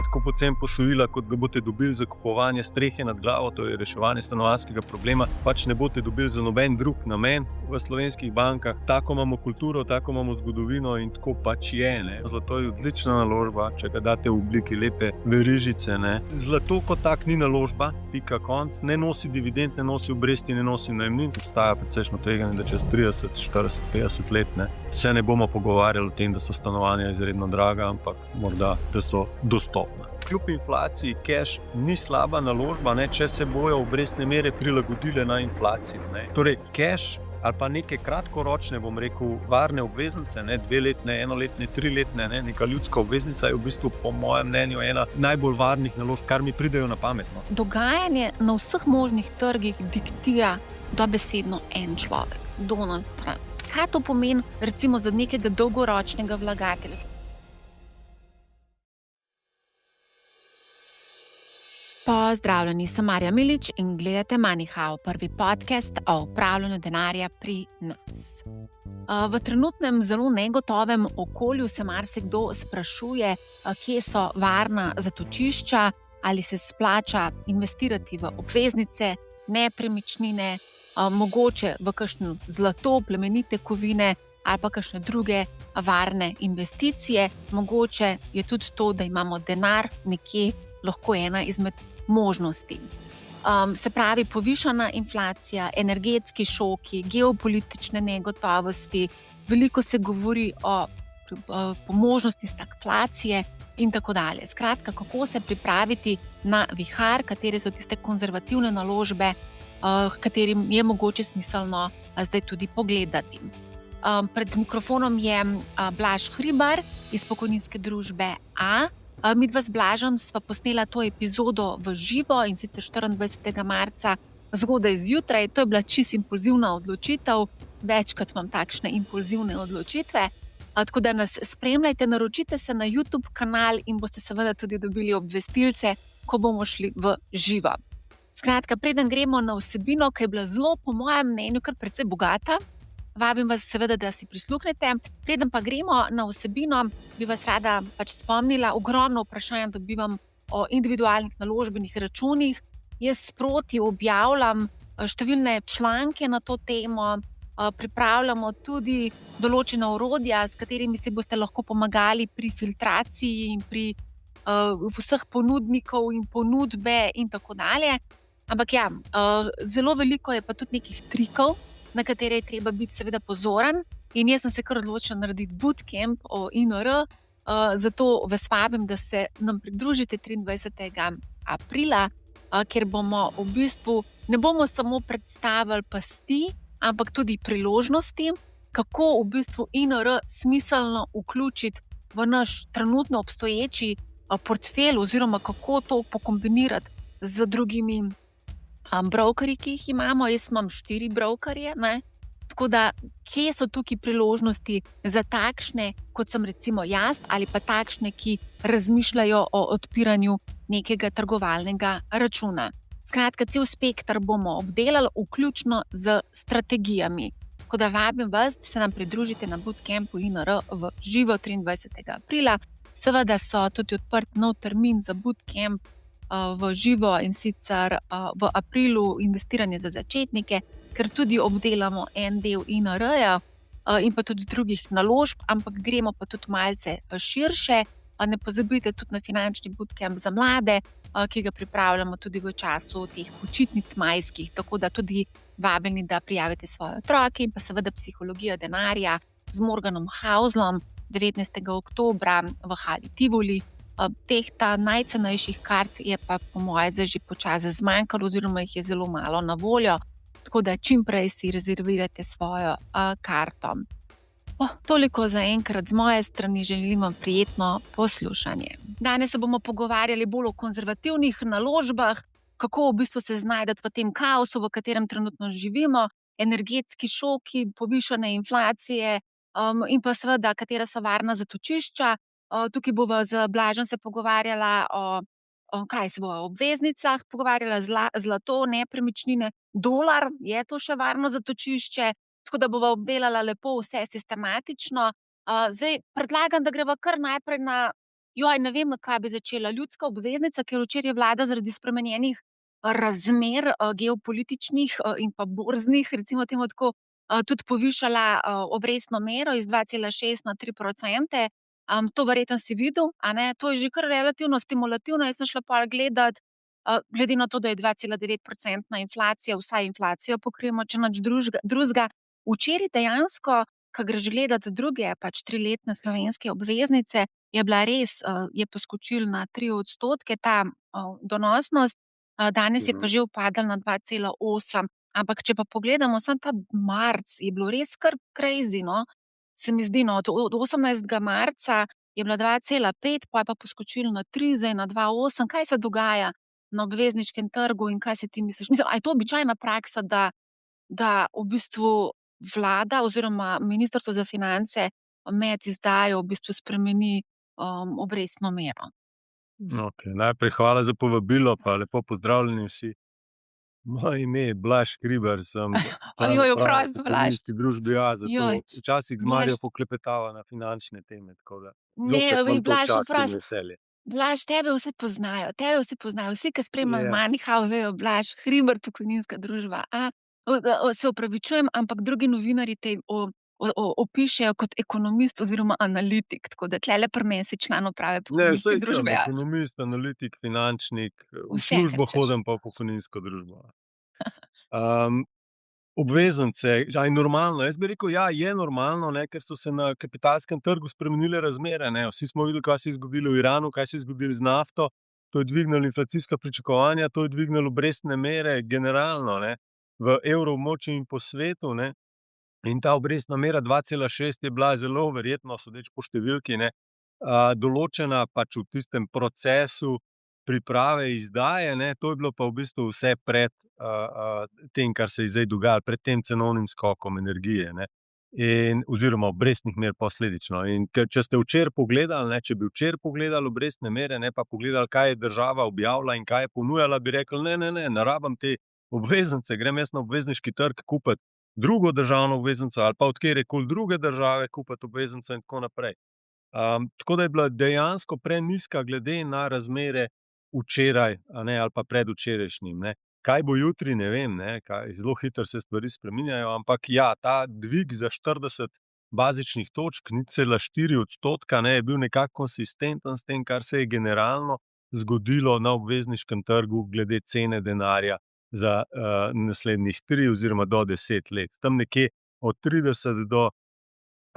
tako poceni posojila, kot ga boste dobili za kupovanje strehe nad glavo, to je reševanje stanovanjskega problema, pač ne boste dobili za noben drug namen v slovenskih bankah. Tako imamo kulturo, tako imamo zgodovino in tako pač je. Ne. Zlato je odlična naložba, če ga date v obliki lepe verižice. Ne. Zlato kot tak ni naložba, pika konc, ne nosi dividend, ne nosi obresti, ne nosi najemnin. Obstaja precejšno tveganje, da čez 30, 40, 50 let se ne bomo pogovarjali o tem, da so stanovanja izredno draga, ampak morda, da so dostopna. Kljub inflaciji cash ni slaba naložba, ne, če se bojo obrestne mere prilagodile na inflacijo. Ne. Torej cash ali pa neke kratkoročne, bom rekel, varne obveznice, ne, 2-letne, 1-letne, 3-letne, ne, neka ljudska obveznica je v bistvu po mojem mnenju ena najbolj varnih naložb, kar mi pridejo na pamet. No. Dogajanje na vseh možnih trgih diktira dobesedno en človek, Donald Trump. Kaj to pomeni recimo za nekega dolgoročnega vlagatelja? Pozdravljeni, sem Marja Milič in gledate MoneyHow, prvi podcast o upravljanju denarja pri nas. V trenutnem zelo negotovem okolju se marsikdo sprašuje, kje so varna zatočišča, ali se splača investirati v obveznice, nepremičnine, mogoče v kakšno zlato, plemenite kovine ali pa kakšne druge varne investicije. Mogoče je tudi to, da imamo denar nekje, lahko ena izmed možnosti. Se pravi, povišana inflacija, energetski šoki, geopolitične negotovosti, veliko se govori o možnosti stagflacije in tako dalje. Skratka, kako se pripraviti na vihar, katere so tiste konzervativne naložbe, katerim je mogoče smiselno zdaj tudi pogledati. Pred mikrofonom je Blaž Hribar iz pokojninske družbe A. Midva z Blažem sva posnela to epizodo v živo in sicer 24. marca zgodaj zjutraj. To je bila čisto impulzivna odločitev, večkrat imam takšne impulzivne odločitve. Tako da nas spremljajte, naročite se na YouTube kanal in boste seveda tudi dobili obvestilce, ko bomo šli v živo. Skratka, preden gremo na vsebino, ki je bila zelo, po mojem mnenju, kar precej bogata, vabim vas seveda, da si prisluhnete. Preden pa gremo na vsebino, bi vas rada spomnila, ogromno vprašanj dobivam o individualnih naložbenih računih. Jaz sproti objavljam številne članke na to temo, pripravljamo tudi določena orodja, s katerimi si boste lahko pomagali pri filtraciji in pri vseh ponudnikov in ponudbe in tako dalje. Ampak ja, zelo veliko je pa tudi nekih trikov, na katere je treba biti seveda pozoren. In jaz sem se kar odločila narediti bootcamp o INR, zato vas vabim, da se nam pridružite 23. aprila, kjer bomo v bistvu, ne bomo samo predstavili pasti, ampak tudi priložnosti, kako v bistvu INR smiselno vključiti v naš trenutno obstoječi portfelj oziroma kako to pokombinirati z drugimi brokerji, ki jih imamo. Jaz imam 4 brokerje, ne? Tako da, kje so tukaj priložnosti za takšne, kot sem recimo jaz, ali pa takšne, ki razmišljajo o odpiranju nekega trgovalnega računa. Skratka, cel spektar bomo obdelali, vključno z strategijami. Tako da vabim vas, da se nam pridružite na bootcampu INR v živo 23. aprila. Seveda so tudi odprt nov termin za bootcamp v živo in sicer v aprilu investiranje za začetnike, ker tudi obdelamo en del INR-ja in pa tudi drugih naložb, ampak gremo pa tudi malce širše. Ne pozabite tudi na finančni bootcamp za mlade, ki ga pripravljamo tudi v času teh počitnic majskih, tako da tudi vabljeni, da prijavite svoje otroke. In pa seveda psihologija denarja z Morganom Hauslom 19. oktobra v Hali Tivoli. Tehta najcenejših kart je pa po moje zdaj že počasi zmanjkalo oziroma jih je zelo malo na voljo, tako da čim prej si rezervirate svojo karto. Toliko za enkrat z moje strani, želim vam prijetno poslušanje. Danes se bomo pogovarjali bolj o konzervativnih naložbah, kako v bistvu se znajdati v tem kaosu, v katerem trenutno živimo, energetski šoki, povišane inflacije in pa seveda, katera so varna zatočišča. Tukaj bova z Blažem se pogovarjala o obveznicah, pogovarjala zlato, nepremičnine, dolar, je to še varno zatočišče, tako da bova obdelala lepo vse sistematično. Zdaj predlagam, da greva kar najprej na Joj, ne vem, kaj bi začela. Ljudska obveznica, ker včeraj je vlada zaradi spremenjenih razmer, geopolitičnih, in pa borznih, recimo temu tako, tudi povišala, obrestno mero iz 2,6 na 3 %. To verjetno si videl, a ne? To je že kar relativno stimulativno. Jaz sem šla pol gledat, glede na to, da je 2,9-procentna inflacija, vsaj inflacijo pokrijemo, če nič drugega. Včeraj dejansko, ko greš gledat druge pač triletne slovenske obveznice, je bila res, je poskočila na 3 % ta, donosnost, danes je pa že upadla na 2,8. Ampak če pa pogledamo samo ta marec, je bilo res kar crazy, no. Se mi zdi, no, od 18. marca je bila 2,5, pol je pa poskočila na 3, zdaj na 2,8. Kaj se dogaja na obvezniškem trgu in kaj si ti misliš? Mislim, a je to običajna praksa, da v bistvu vlada oziroma Ministrstvo za finance med izdajo v bistvu spremeni, obrestno mero? Okej, najprej hvala za povabilo, pa lepo pozdravljeni vsi. Moje ime je Blaž Hribar, sem član Joj, uprave oprosti, Blaž. pokojninske družbe zato Joj, včasih z Blaž. Marijo poklepetava na finančne teme, tako da Ne, zopet imam to Blaž, čast in oprosti. veselje. Blaž, tebe vsi poznajo, tebe vsi poznajo. Vsi, ki spremljajo Ja. Moneyhow, vejo, Blaž Hribar, pokojninska družba. Se opravičujem, ampak drugi novinarji te opišejo kot ekonomist oziroma analitik, tako da tulele pri meni si član uprave Ne, pokojninske saj sem družbe, ja. ekonomist, analitik, finančnik, v Vse službo krčeš. hodim pa v pokojninsko družbo. Obveznice, a je normalno? Jaz bi rekel, ja, je normalno, ne, ker so se na kapitalskem trgu spremenile razmere, ne. Vsi smo videli, kaj se je zgodilo v Iranu, kaj se je zgodilo z nafto. To je dvignilo inflacijska pričakovanja, to je dvignilo obrestne mere generalno, ne, v evroobmočju in po svetu, ne. In ta obrestna mera 2,6 je bila zelo verjetno, sodeč po številki, ne, določena pač v tistem procesu priprave izdaje, ne, to je bilo pa v bistvu vse pred, tem, kar se je zdaj dogajalo, pred tem cenovnim skokom energije, ne. Oziroma obrestnih mer posledično. In če ste včeraj pogledali, ne, če bi včeraj pogledali obrestne mere, ne, pa pogledali, kaj je država objavila in kaj je ponujala, bi rekli: Ne rabim te obveznice, grem jaz na obvezniški trg kupiti drugo državno obveznico ali pa od katerekoli druge države kupiti obveznico in tako naprej. Tako da je bila dejansko prenizka glede na razmere včeraj, a ne, ali pa predvčerajšnjim, ne. Kaj bo jutri, ne vem, ne, zelo hitro se stvari spreminjajo, ampak ja, ta dvig za 40 bazičnih točk, 0,4 %, ne, je bil nekako konsistenten s tem, kar se je generalno zgodilo na obvezniškem trgu glede cene denarja za, naslednjih 3 oziroma do 10 let. Tam nekje od 30 do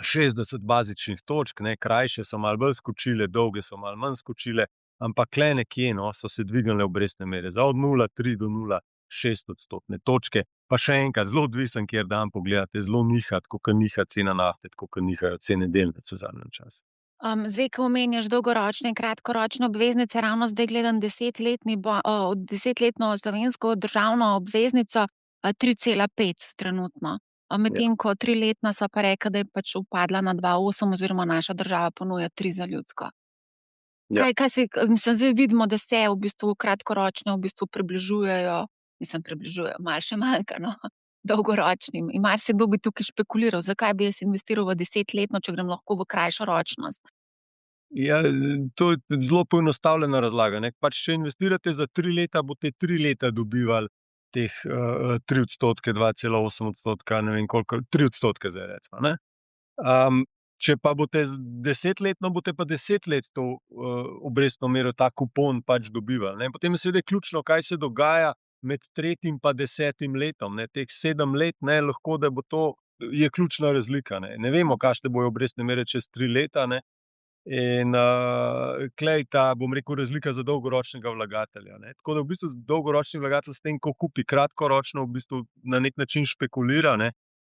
60 bazičnih točk, ne, krajše so malo bolj skočile, dolge so malo manj skočile, ampak tule nekje, no, so se dvignile obrestne mere za od 0,3 do 0,6 odstotne točke. Pa še enkrat, zelo odvisen, kateri dan pogledate, zelo niha, tako kot niha cena nafte, tako kot nihajo cene delnic v zadnjem času. Zdaj, ko omenjaš dolgoročne in kratkoročne obveznice, ravno zdaj gledam desetletno slovensko državno obveznico, 3,5 trenutno. Medtem ko triletna sva pa rekla, da je pač upadla na 2,8 oziroma naša država ponuja 3 za ljudsko. Ja. Kaj se, mislim, zdaj vidimo, da se v bistvu kratkoročne v bistvu približujejo, malo še manjka, no, dolgoročnim. In marsikdo bi tukaj špekuliral, zakaj bi jaz investiral v 10-letno, če grem lahko v krajšo ročnost. Ja, to je zelo poenostavljena razlaga, ne. Pač če investirate za 3 leta, boste 3 leta dobivali teh, 3 %, 2,8 %, ne vem koliko, 3 % zdaj recimo, ne. Če pa boste z 10-letno, boste pa 10 let to, obrestno mero, ta kupon pač dobivali, ne. Potem je seveda ključno, kaj se dogaja med 3. pa 10. letom, ne. Teh 7 let, ne, lahko, da bo to, je ključna razlika, ne. Ne vemo, kakšne bojo obrestne mere čez 3 leta, ne. In, tule je ta, bom rekel, razlika za dolgoročnega vlagatelja, ne. Tako da v bistvu dolgoročni vlagatelj s tem, ko kupi kratkoročno, v bistvu na neki način špekulira, ne,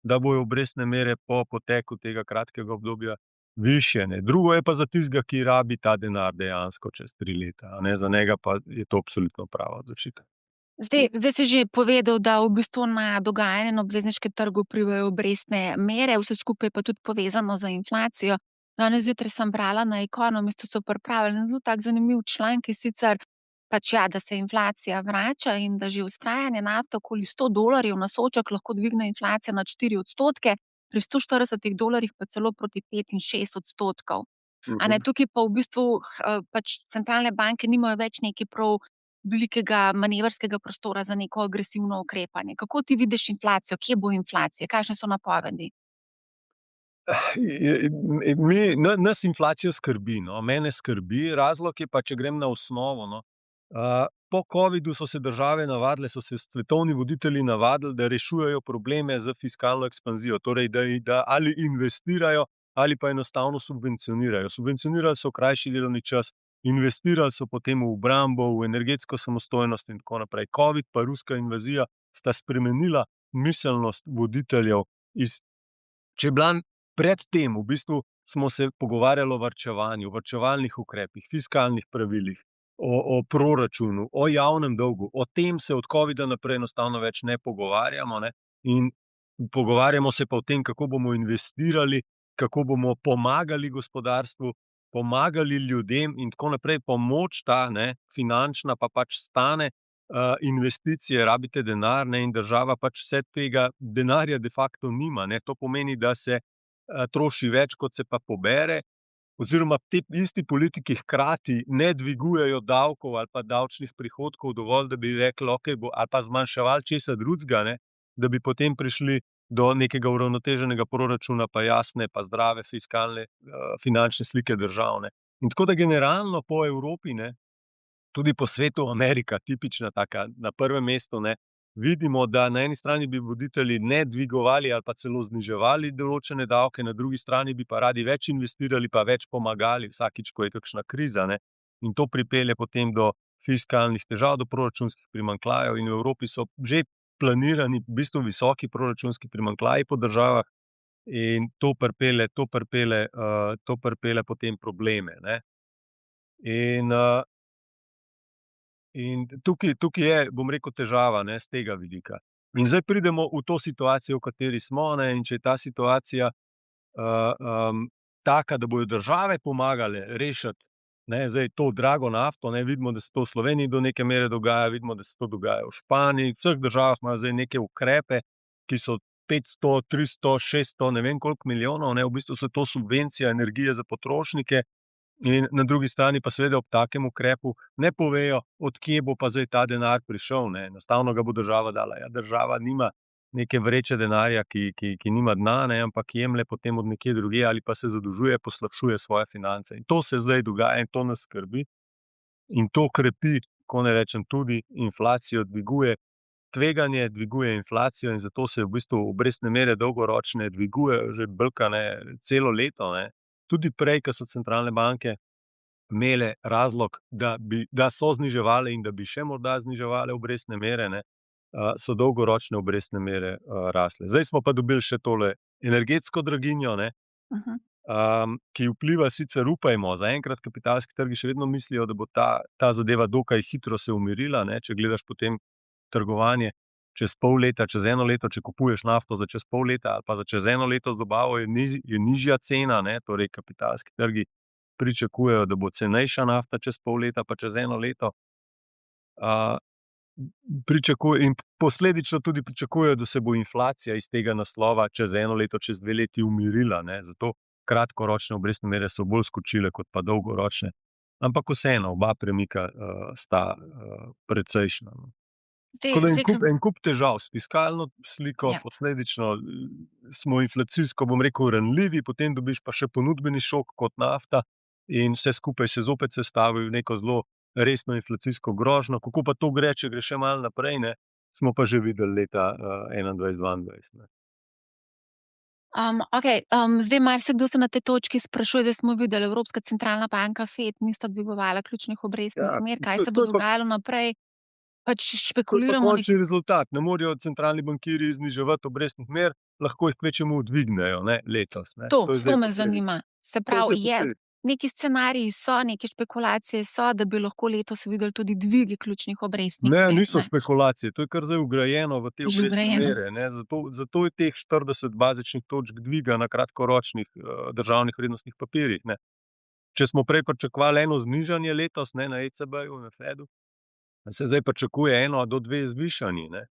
da bojo obrestne mere po poteku tega kratkega obdobja višje, ne. Drugo je pa za tistega, ki rabi ta denar dejansko čez 3 leta, a ne, za njega pa je to absolutno prava odločitev. Zdaj si že povedal, da v bistvu na dogajanje na obvezniškem trgu vplivajo obrestne mere, vse skupaj pa tudi povezano z inflacijo. Danes zjutraj sem brala na Economistu, so pripravili en zelo tak zanimiv članek, in sicer pač ja, da se inflacija vrača in da že vztrajanje nafte okoli $100 na sodček lahko dvigne inflacijo nad 4 %, pri $140 pa celo proti 5 in 6 %. A ne, tukaj pa v bistvu pač centralne banke nimajo več neki prav velikega manevrskega prostora za neko agresivno ukrepanje. Kako ti vidiš inflacijo? Kje bo inflacija? Kakšne so napovedi? Nas inflacija skrbi, no. Mene skrbi, razlog je pa, če grem na osnovo, no. Po covidu so se države navadile, so se svetovni voditelji navadili, da rešujejo probleme z fiskalno ekspanzijo. Torej, da ali investirajo ali pa enostavno subvencionirajo. Subvencionirali so krajši delovni čas, investirali so potem v obrambo, v energetsko samostojnost in tako naprej. Covid pa ruska invazija sta spremenila miselnost voditeljev iz. Če je bila pred tem, v bistvu smo se pogovarjali o varčevanju, varčevalnih ukrepih, fiskalnih pravilih, o proračunu, o javnem dolgu. O tem se od covida naprej enostavno več ne pogovarjamo, ne? In pogovarjamo se pa o tem, kako bomo investirali, kako bomo pomagali gospodarstvu, pomagali ljudem in tako naprej. Pomoč ta, ne, finančna pa pač stane, investicije, rabite denar, ne, in država pač vse tega denarja de facto nima, ne. To pomeni, da se troši več, kot se pa pobere, oziroma ti isti politiki hkrati ne dvigujejo davkov ali pa davčnih prihodkov dovolj, da bi rekli, okej, ali pa zmanjševali česa drugega, ne, da bi potem prišli do nekega uravnoteženega proračuna, pa jasne, pa zdrave fiskalne, finančne slike držav, ne. In tako da generalno po Evropi, ne, tudi po svetu, Amerika, tipična taka, na prvem mestu, ne, vidimo, da na eni strani bi voditelji ne dvigovali ali pa celo zniževali določene davke, na drugi strani bi pa radi več investirali, pa več pomagali vsakič, ko je kakšna kriza, ne. In to pripelje potem do fiskalnih težav, do proračunskih primanjkljajev, in v Evropi so že planirani v bistvu visoki proračunski primanjkljaji po državah in to pripelje potem probleme, ne. In tukaj je, bom rekel, težava, ne, s tega vidika. In zdaj pridemo v to situacijo, v kateri smo, ne, in če je ta situacija taka, da bodo države pomagale rešiti, ne, zdaj to drago nafto, ne, vidimo, da se to v Sloveniji do neke mere dogaja, vidimo, da se to dogaja v Španiji, v vseh državah imajo zdaj neke ukrepe, ki so 500, 300, 600, ne vem koliko milijonov, ne, v bistvu so to subvencija energije za potrošnike. In na drugi strani pa seveda ob takem ukrepu ne povejo, od kje bo pa zdaj ta denar prišel, ne. Enostavno ga bo država dala. Ja, država nima neke vreče denarja, ki nima dna, ne, ampak jemlje potem od nekje drugje ali pa se zadolžuje, poslabšuje svoje finance. In to se zdaj dogaja in to nas skrbi. In to krepi, ko ne rečem, tudi inflacijo, dviguje tveganje, dviguje inflacijo in zato se v bistvu obrestne mere dolgoročne dvigujejo že bolj celo leto, ne. Tudi prej, ko so centralne banke imele razlog, da so zniževale in da bi še morda zniževale obrestne mere, ne, so dolgoročne obrestne mere rasle. Zdaj smo pa dobili še tole energetsko draginjo, ne, ki vpliva sicer, upajmo, zaenkrat kapitalski trgi še vedno mislijo, da bo ta zadeva dokaj hitro se umirila, ne, če gledaš potem trgovanje čez pol leta, čez eno leto, če kupuješ nafto za čez pol leta ali pa za čez eno leto z dobavo, je nižja cena, ne, torej kapitalski trgi pričakujejo, da bo cenejša nafta čez pol leta pa čez eno leto. In posledično tudi pričakujejo, da se bo inflacija iz tega naslova čez eno leto, čez 2 leti umirila, ne, zato kratkoročne obrestne mere so bolj skočile kot pa dolgoročne. Ampak vseeno, oba premika sta precejšnja, no. Tako da en kup težav s fiskalno sliko, Ja. posledično smo inflacijsko, bom rekel, ranljivi, potem dobiš pa še ponudbeni šok kot nafta in vse skupaj se zopet sestavi v neko zelo resno inflacijsko grožnjo. Kako pa to gre, če gre še malo naprej, ne, smo pa že videli leta 2021-2022, ne. Okej, zdaj marsikdo se na tej točki sprašuje, zdaj smo videli, Evropska centralna banka, FED nista dvigovala ključnih obrestnih Ja, mer. Kaj to- se to bo je pa- dogajalo naprej? Pač To je pa špekuliramo končni rezultat. Ne morejo centralni bankirji zniževati obrestnih mer, lahko jih kvečjemu dvignejo, ne, letos, ne. To je zdaj me posledica. zanima. Se To pravi, zdaj posledica. neki scenariji so, neke špekulacije so, da bi lahko letos videli tudi dvigi ključnih obrestnih Ne, mer, niso ne? špekulacije, to je kar zdaj vgrajeno v te Že obrestne vgrajeno. mere, ne. Zato je teh 40 bazičnih točk dviga na kratkoročnih državnih vrednostnih papirjih, ne. Če smo prej pričakovali eno znižanje letos, ne, na ECB-ju, na Fedu, se zdaj pričakuje 1 do 2 zvišanji, ne.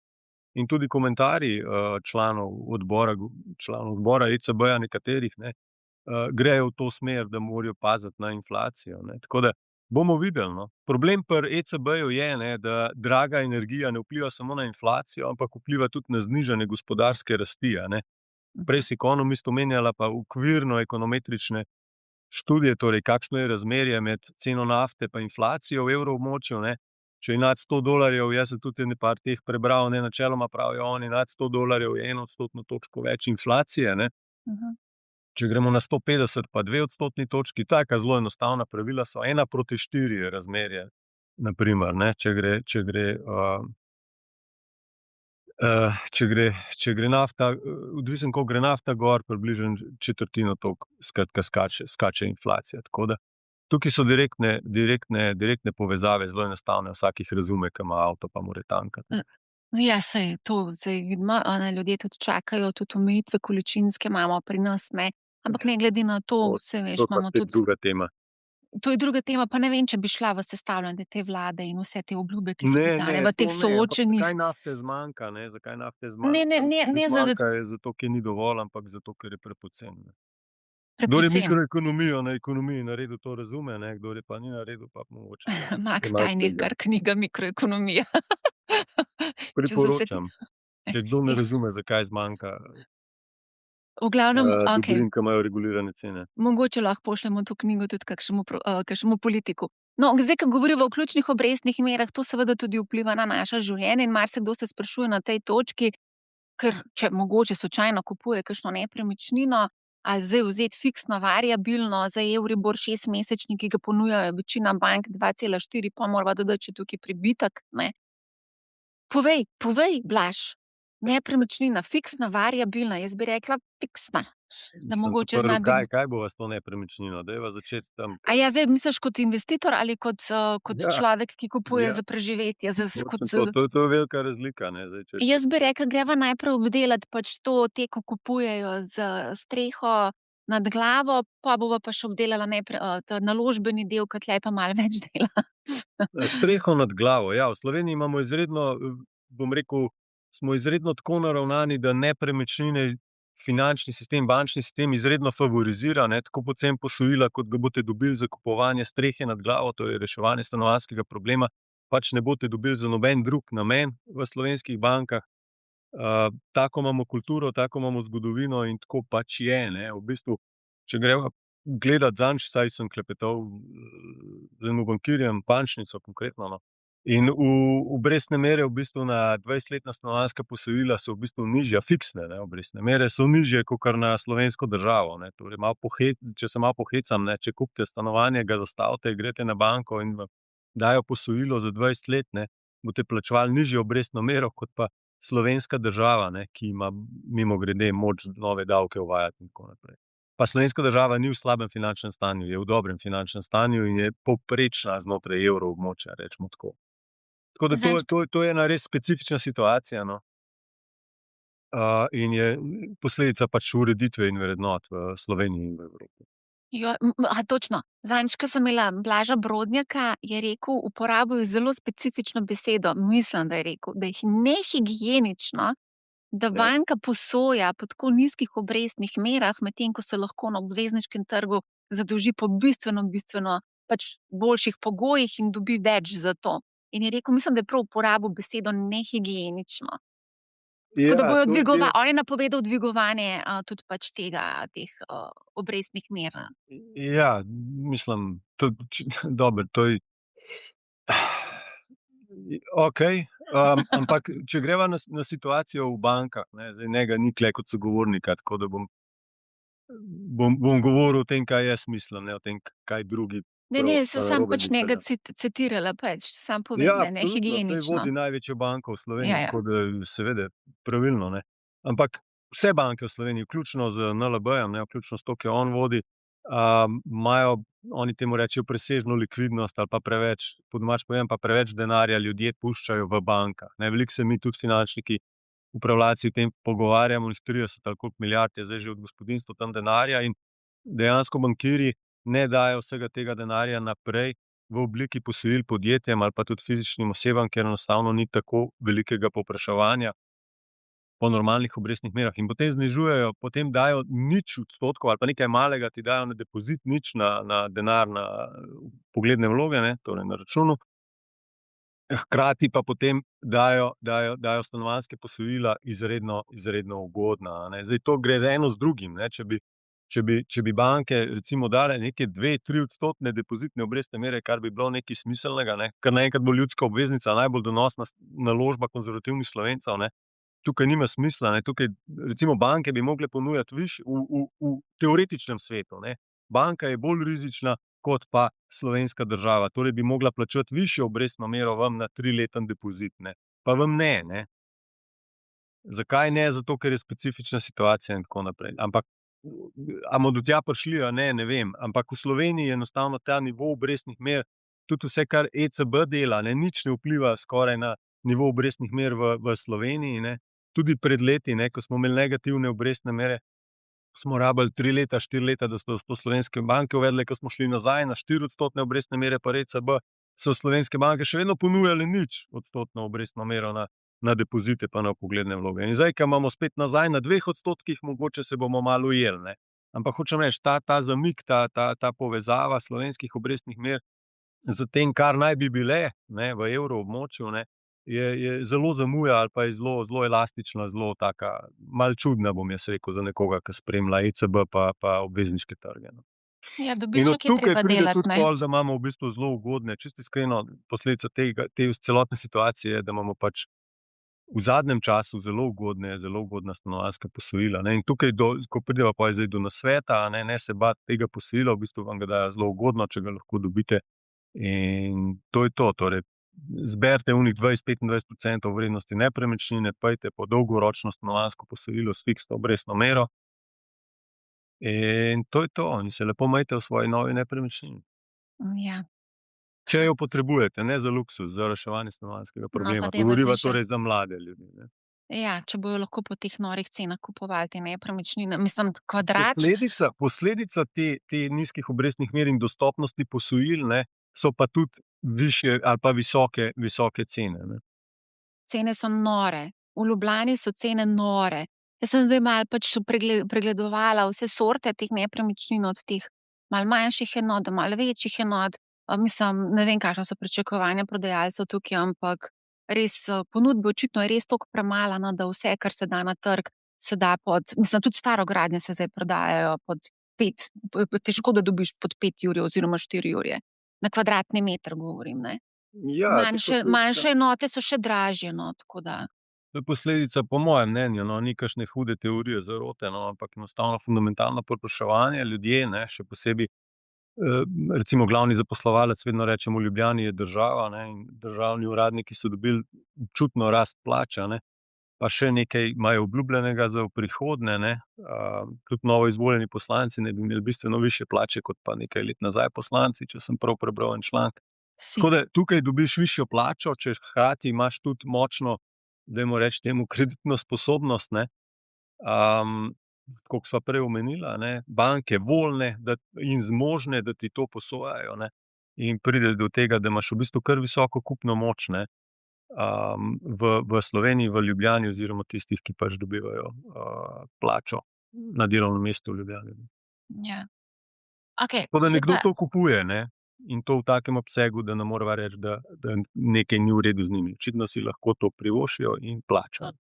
In tudi komentarji članov odbora ECB-ja, nekaterih, ne, grejo v to smer, da morajo paziti na inflacijo, ne. Tako da bomo videli, no. Problem pri ECB-ju je, ne, da draga energija ne vpliva samo na inflacijo, ampak vpliva tudi na znižanje gospodarske rasti, a ne. Prej si Economist omenjala pa okvirno ekonometrične študije, torej kakšno je razmerje med ceno nafte pa inflacijo v evroobmočju, ne. Če je nad $100, jaz sem tudi ene par teh prebral, ne, načeloma pravijo oni, nad $100 je 1 odstotno točko več inflacije, ne. Mhm. Če gremo na 150 pa 2 odstotni točki, taka zelo enostavna pravila so, 1:4 je razmerje, na primer, ne, če gre nafta, odvisno, koliko gre nafta gor, približno četrtino toliko, skratka, skače inflacija. Tako da tukaj so direktne povezave zelo enostavne, vsak jih razume, ki ima avto pa mora tankati. Ja, saj to zdaj vidimo, ljudje tudi čakajo, tudi omejitve količinske imamo pri nas, ne. Ampak ne glede na to, saj veš, To je pa imamo spet tudi, druga tema. to je druga tema, pa ne vem, če bi šla v sestavljanje te vlade in vse te obljube, ki so bile dane v to teh ne, ampak soočenjih. zakaj nafte zmanjka, ne? Zakaj nafte Ne, ne, ne, ne zaradi zmanjka, je zato, ker ni dovolj, ampak zato, ker je prepocen, ne. Kdor je prepocen. mikroekonomijo na ekonomiji naredil, to razume, ne, kdor je pa ni naredil, pa mogoče Max je malo Tajnikar, težje. knjiga Mikroekonomija. Če so se ti Priporočam, če kdo ne razume, zakaj zmanjka v glavnem, okej, dobrin, ki imajo regulirane cene. mogoče lahko pošljemo to knjigo tudi kakšnemu politiku. No, zdaj, ko govoriva o ključnih obrestnih merah, to seveda tudi vpliva na naše življenje in marsikdo se sprašuje na tej točki, ker če mogoče slučajno kupuje kakšno nepremičnino, ali zdaj vzeti fiksno variabilno za Euribor 6-mesečni, ki ga ponujajo večina bank 2,4, pa morava dodati še tukaj pribitek, ne. Povej, Blaž, nepremičnina, fiksna, variabilna, jaz bi rekla fiksna. Da Mislim, mogoče prvo, zna biti. kaj bova s to nepremičnino? Dajva začeti tam. A ja, zdaj misliš kot investitor ali kot Ja, človek, ki kupuje ja. za preživetje? Točno to je velika razlika, ne, zdaj, če Jaz bi rekla, greva najprej obdelati pač to, te, ko kupujejo z streho nad glavo, pa bova pa še obdelala ta naložbeni del, ke tule je pa malo več dela. streho nad glavo, ja, v Sloveniji imamo izredno, bom rekel, smo izredno tako naravnani, da nepremičnine finančni sistem, bančni sistem izredno favorizira, ne, tako poceni posojila, kot ga boste dobili za kupovanje strehe nad glavo, to je reševanje stanovanjskega problema, pač ne boste dobili za noben drug namen v slovenskih bankah. Tako imamo kulturo, tako imamo zgodovino in tako pač je, ne. V bistvu, če greva gledat, zadnjič vsaj sem klepetal z enim bankirjem, bančnico konkretno, no. In obrestne mere v bistvu na 20-letna stanovanjska posojila so v bistvu nižje, fiksne, ne, obrestne mere so nižje kakor na slovensko državo, ne. Torej malo če se malo pohecam, ne, če kupite stanovanje, ga zastavite, greste na banko in vam dajo posojilo za 20 let, ne, boste plačevali nižjo obrestno mero kot pa slovenska država, ne, ki ima mimogrede moč nove davke uvajati in tako naprej. Pa slovenska država ni v slabem finančnem stanju, je v dobrem finančnem stanju in je povprečna znotraj evroobmočja, recimo tako. Tako da to je ena res specifična situacija, no. In je posledica pač ureditve in vrednot v Sloveniji in v Evropi. Ja, točno. Zadnjič, ko sem imela Blaža Brodnjaka, je rekel, uporabil je zelo specifično besedo, mislim, da je rekel, da je nehigienično, da Ja. banka posoja po tako nizkih obrestnih merah, medtem ko se lahko na obvezniškem trgu zadolži po bistveno pač boljših pogojih in dobi več za to. In je rekel, mislim, da je prav uporabil besedo nehigienično. Tako da bojo on je napovedal dvigovanje tudi pač teh obrestnih mer. Ja, mislim, dobro, to je okej, ampak če greva na situacijo v bankah, ne, zdaj njega ni tule kot sogovornika, tako da bom govoril o tem, kaj jaz mislim, ne o tem, kaj drugi Ne, se sam narobe pač njega mislijo. citirala pač, sam povem, Ja, ne, absolutno, saj nehigienično. vodi največjo banko v Ja, Sloveniji, ja. tako da seveda pravilno, ne. Ampak vse banke v Sloveniji, vključno z NLB-jem, ne, vključno s to, ki jo on vodi, imajo, oni temu rečejo presežno likvidnost ali pa preveč, po domače povedano, pa preveč denarja ljudje puščajo v bankah, ne. Veliko se mi tudi finančniki, upravljavci o tem pogovarjamo, 30 ali koliko milijard je zdaj že od gospodinjstev tam denarja in dejansko bankirji ne dajo vsega tega denarja naprej v obliki posojil podjetjem ali pa tudi fizičnim osebam, ker enostavno ni tako velikega povpraševanja. po normalnih obrestnih merah in potem znižujejo, potem dajo 0% ali pa nekaj malega ti dajo na depozit, nič na denar, na pogledne vloge, ne, torej na računu. Hkrati pa potem dajo stanovanjske posojila izredno ugodna, a ne. Zdaj to gre z eno z drugim, ne. Če bi banke recimo dale neke 2-3% depozitne obrestne mere, kar bi bilo nekaj smiselnega, ne, kar naenkrat bo ljudska obveznica najbolj donosna naložba konzervativnih Slovencev, ne. Tukaj nima smisla, ne, tukaj recimo banke bi mogle ponujati v teoretičnem svetu, ne. Banka je bolj rizična kot pa slovenska država, torej bi mogla plačevati višjo obrestno mero vam na 3-leten depozit, ne. Pa vam ne. Zakaj ne? Zato, ker je specifična situacija in tako naprej. Ampak a bomo do tja prišli, a ne, ne vem. Ampak v Sloveniji je enostavno ta nivo obrestnih mer, tudi vse, kar ECB dela, ne, nič ne vpliva skoraj na nivo obrestnih mer v Sloveniji, ne. Tudi pred leti, ne, ko smo imeli negativne obrestne mere, smo rabili 3 leta, 4 leta, da so to slovenske banke uvedle, ko smo šli nazaj na 4% obrestne mere pa ECB, so slovenske banke še vedno ponujale 0% obrestno mero na depozite pa na vpogledne vloge. In zdaj, ko imamo spet nazaj na 2%, mogoče se bomo malo ujeli, ne. Ampak hočem reči, ta zamik, ta povezava slovenskih obrestnih mer s tem, kar naj bi bile, ne, v evroobmočju, ne, je zelo zamuja ali pa je zelo elastična, zelo taka, malo čudna, bom jaz rekel, za nekoga, ki spremlja ECB pa obvezniške trge, no. Ja, In od dobiček je tukaj treba pride delati, tudi ne. pol, da imamo v bistvu zelo ugodne, čisto iskreno, posledica te celotne situacije je, da imamo pač v zadnjem času zelo ugodna stanovanjska posojila, ne. In tukaj ko prideva pol zdaj do nasveta, a ne se bati tega posojila, v bistvu vam ga dajo zelo ugodno, če ga lahko dobite. In to je to, torej zberite onih 20-25% vrednosti nepremičnine, pojdite po dolgoročno stanovanjsko posojilo s fiksno obrestno mero in to je to. In se lepo imejte v svoji novi nepremičnini. Ja, Če jo potrebujete, ne za luksuz, za reševanje stanovanjskega no, pa problema. dajva Govoriva zdaj še. torej za mlade ljudi, ne. Ja, če bojo lahko po teh norih cenah kupovali te nepremičnine, mislim, kvadrat. Posledica te nizkih obrestnih mer in dostopnosti posojil, ne, so pa tudi višje ali pa visoke cene, ne. Cene so nore. V Ljubljani so cene nore. Jaz sem zdaj malo pač pregledovala vse sorte teh nepremičnin, od teh malo manjših enot do malo večjih enot. Mislim, ne vem, kakšna so pričakovanja prodajalcev tukaj, ampak res ponudbe očitno je res toliko premalo, no, da vse, kar se da na trg, se da mislim, tudi starogradnje se zdaj prodajajo pod 5, težko, da dobiš pod 5 jurjev oziroma 4 jurje. Na kvadratni meter govorim, ne. Ja, Manjše enote so še dražje, no, tako da. to je posledica, po mojem mnenju, no, ni kakšne hude teorije zarote, no, ampak enostavno fundamentalno povpraševanje. Ljudje, ne, še posebej, recimo glavni zaposlovalec, vedno rečemo, v Ljubljani je država, ne, in državni uradniki so dobili občutno rast plač, a ne, pa še nekaj imajo obljubljenega za v prihodnje, ne. Tudi novoizvoljeni poslanci naj bi imeli bistveno višje plače kot pa nekaj let nazaj poslanci, če sem prav prebral en članek. Si. Tako da tukaj dobiš višjo plačo, če hkrati imaš tudi močno, dajmo reči temu, kreditno sposobnost, ne. Tako kot sva prej omenila, ne, banke voljne in zmožne, da ti to posojajo, ne. In pride do tega, da imaš v bistvu kar visoko kupno moč, ne, v Sloveniji, v Ljubljani oziroma tistih, ki pač dobivajo plačo na delovnem mestu v Ljubljani. Ja. Okej, Tako da zdaj nekdo pa to kupuje, ne, in to v takem obsegu, da ne moreva reči, da nekaj ni v redu z njimi. Očitno si lahko to privoščijo in plačajo.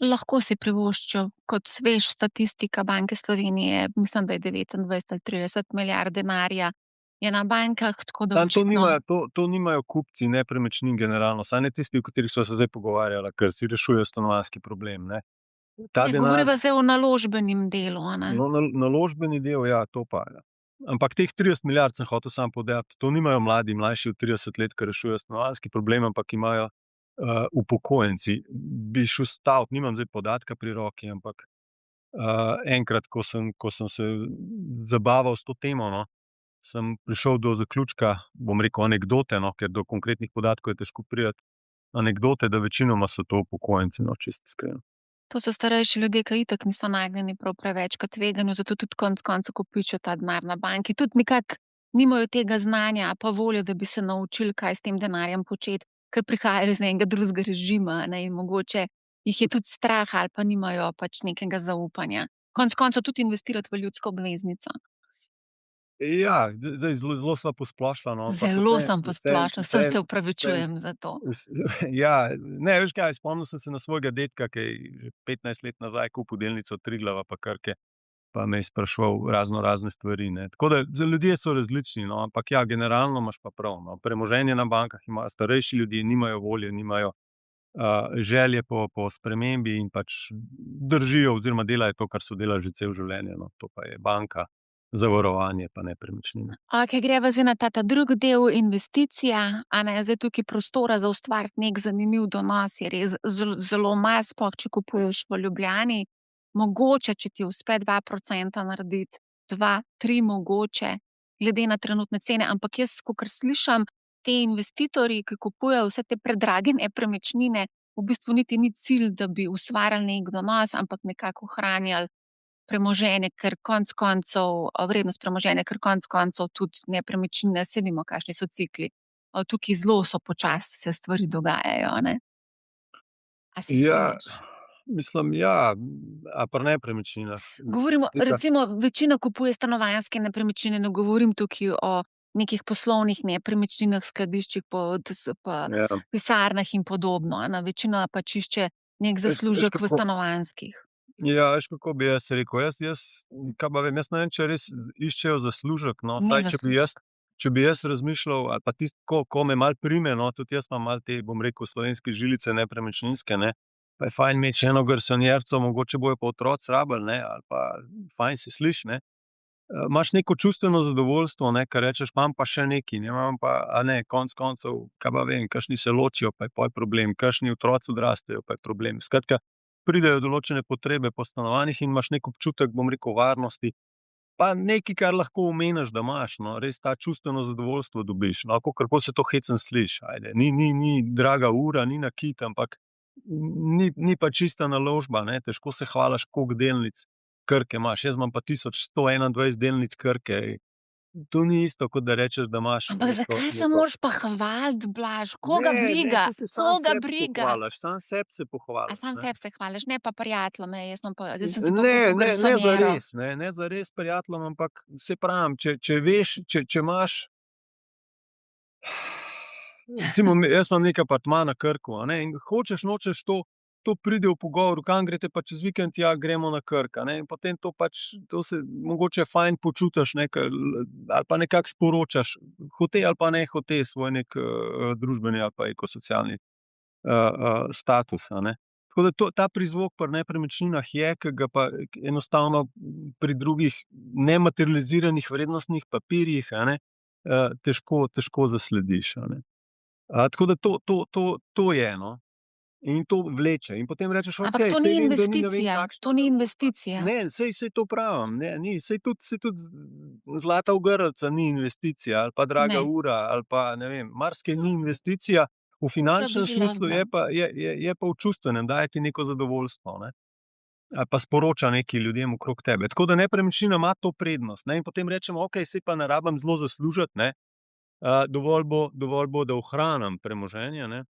lahko si privoščijo. Kot svež statistika Banke Slovenije, mislim, da je 29 ali 30 milijard denarja je na bankah, tako da Samo očitno. to nimajo kupci nepremičnin generalno, vsaj ne tisti, o katerih sva se zdaj pogovarjala, ker si rešujejo stanovanjski problem, ne. Ta Ne, denar, govoriva zdaj o naložbenem delu, a ne. no, naložbeni del, ja, to pa, ja. Ampak teh 30 milijard sem hotel samo poudariti, to nimajo mladi, mlajši od 30 let, ki rešujejo stanovanjski problem, ampak imajo upokojenci. Bi šel stavit, nimam zdaj podatka pri roki, ampak enkrat, ko sem se zabaval s to temo, no, sem prišel do zaključka, bom rekel anekdote, no, ker do konkretnih podatkov je težko priti, anekdote, da večinoma so to upokojenci, no, čisto iskreno. To so starejši ljudje, ki itak niso nagnjeni prav preveč k tveganju, zato tudi konec koncev kopičijo ta denar na banki. Tudi nekako nimajo tega znanja pa volje, da bi se naučili, kaj s tem denarjem početi, ker prihajajo iz enega drugega režima, a ne, in mogoče jih je tudi strah ali pa nimajo pač nekega zaupanja. Konec koncev tudi investirati v ljudsko obveznico. Ja, zdaj zelo sva posplošila, no, ampak Zelo sem posplošila, se vseeno, opravičujem za to. ja, ne, veš kaj, spomnil sem se na svojega dedka, ki je že 15 let nazaj kupil delnico Triglava pa Krke, pa me je spraševal razne stvari, ne. Tako da ljudje so različni, no, ampak ja, generalno imaš pa prav, no. Premoženje na bankah imajo starejši ljudje, nimajo volje, nimajo želje po spremembi in pač držijo oziroma delajo to, kar so delali že celo življenje, no. To pa je banka, zavarovanje pa nepremičnine. Okej, greva zdaj na ta drugi del, investicija, a ne. Zdaj tukaj prostora za ustvariti neki zanimiv donos je res zelo malo, sploh če kupuješ v Ljubljani. Mogoče, če ti uspe 2% narediti, 2, 3 mogoče, glede na trenutne cene, ampak jaz, kakor slišim, ti investitorji, ki kupujejo vse te predrage nepremičnine, v bistvu niti ni cilj, da bi ustvarjali neki donos, ampak nekako ohranjali premoženje, ker konec koncev, vrednost premoženja, ker konec koncev tudi nepremičnine, saj vemo, kakšni so cikli. Tukaj zelo so počasi se stvari dogajajo, a ne. A se Ja, strinjaš? mislim, ja, a pri nepremičninah. Govorimo, Slika. recimo, večina kupuje stanovanjske nepremičnine, ne govorim tukaj o nekih poslovnih nepremičninah, skladiščih pa Ja. pisarnah in podobno, a ne. Večina pač išče neki Veš zaslužek v kako, stanovanjskih. ja, veš, kako bi jaz rekel, kaj pa vem, jaz ne vem, če res iščejo zaslužek, no, Ne saj zaslužek. če bi jaz razmišljal, ali pa tisto, ko me malo prime, no, tudi jaz imam malo te, bom rekel, slovenske žilice nepremičninske, ne, pa je fajn imeti še eno garsonjerico, mogoče bojo pa otroci rabili, ne, ali pa fajn se sliši, ne. Imaš neko čustveno zadovoljstvo, ne, ker rečeš, imam pa še nekaj, ne, imam pa, a ne, konec koncev, kaj pa vem, kakšni se ločijo, pa je pol problem, kakšni otroci odrastejo, pa je problem. Skratka, pridejo določene potrebe po stanovanjih in imaš neki občutek, bom rekel, varnosti, pa nekaj, kar lahko omeniš, da imaš, no, res ta čustveno zadovoljstvo dobiš, no, kakorkoli se to hecno sliši, ajde, ni draga ura, ni nakit, ampak ni pa čista naložba, ne, težko se hvališ, koliko delnic Krke imaš. Jaz imam pa 1121 delnic Krke. To ni isto, kot da rečeš, da imaš Ampak zakaj se neko. moraš pa hvaliti, Blaž? Koga Ne, briga? saj se sam Koga sebi briga? pohvališ, sam sebi se A pohvališ, sam ne. sebi se hvališ, ne pa prijateljem, ne, jaz sem si pa Ne, kupil ne garsonjero. zares, ne zares prijateljem, ampak saj pravim, če veš, če imaš, recimo, jaz imam neki apartma na Krku, a ne, in hočeš, nočeš, to pride v pogovor, kam greste pa čez vikend, ja, gremo na Krk, a ne, in potem to pač, to se mogoče fajn počutiš, ne, ali pa nekako sporočaš, hote ali pa ne hote, svoj neki družbeni ali pa ekosocialni status, a ne. Tako da ta prizvok pri nepremičninah je, ki ga pa enostavno pri drugih nematerializiranih vrednostnih papirjih, a ne, težko zaslediš, a ne. Tako da to je, no. In to vleče. In potem rečeš, Ampak okej, to saj ni vem, da ni ne vem investicija, kakšna to ni naložba. investicija. Ne, saj to pravim, ne, ni. Saj tudi zlata ogrlica ni investicija, ali pa draga Ne. ura, ali pa ne vem, marsikaj ni investicija. V finančnem bi že lahko smislu bila. je pa v čustvenem, daje ti neko zadovoljstvo, ne. Ali pa sporoča nekaj ljudem okrog tebe. Tako da nepremičnina ima to prednost, ne. In potem rečemo, okej, saj pa ne rabim zelo zaslužiti, ne. Dovolj bo, da ohranim premoženje, ne.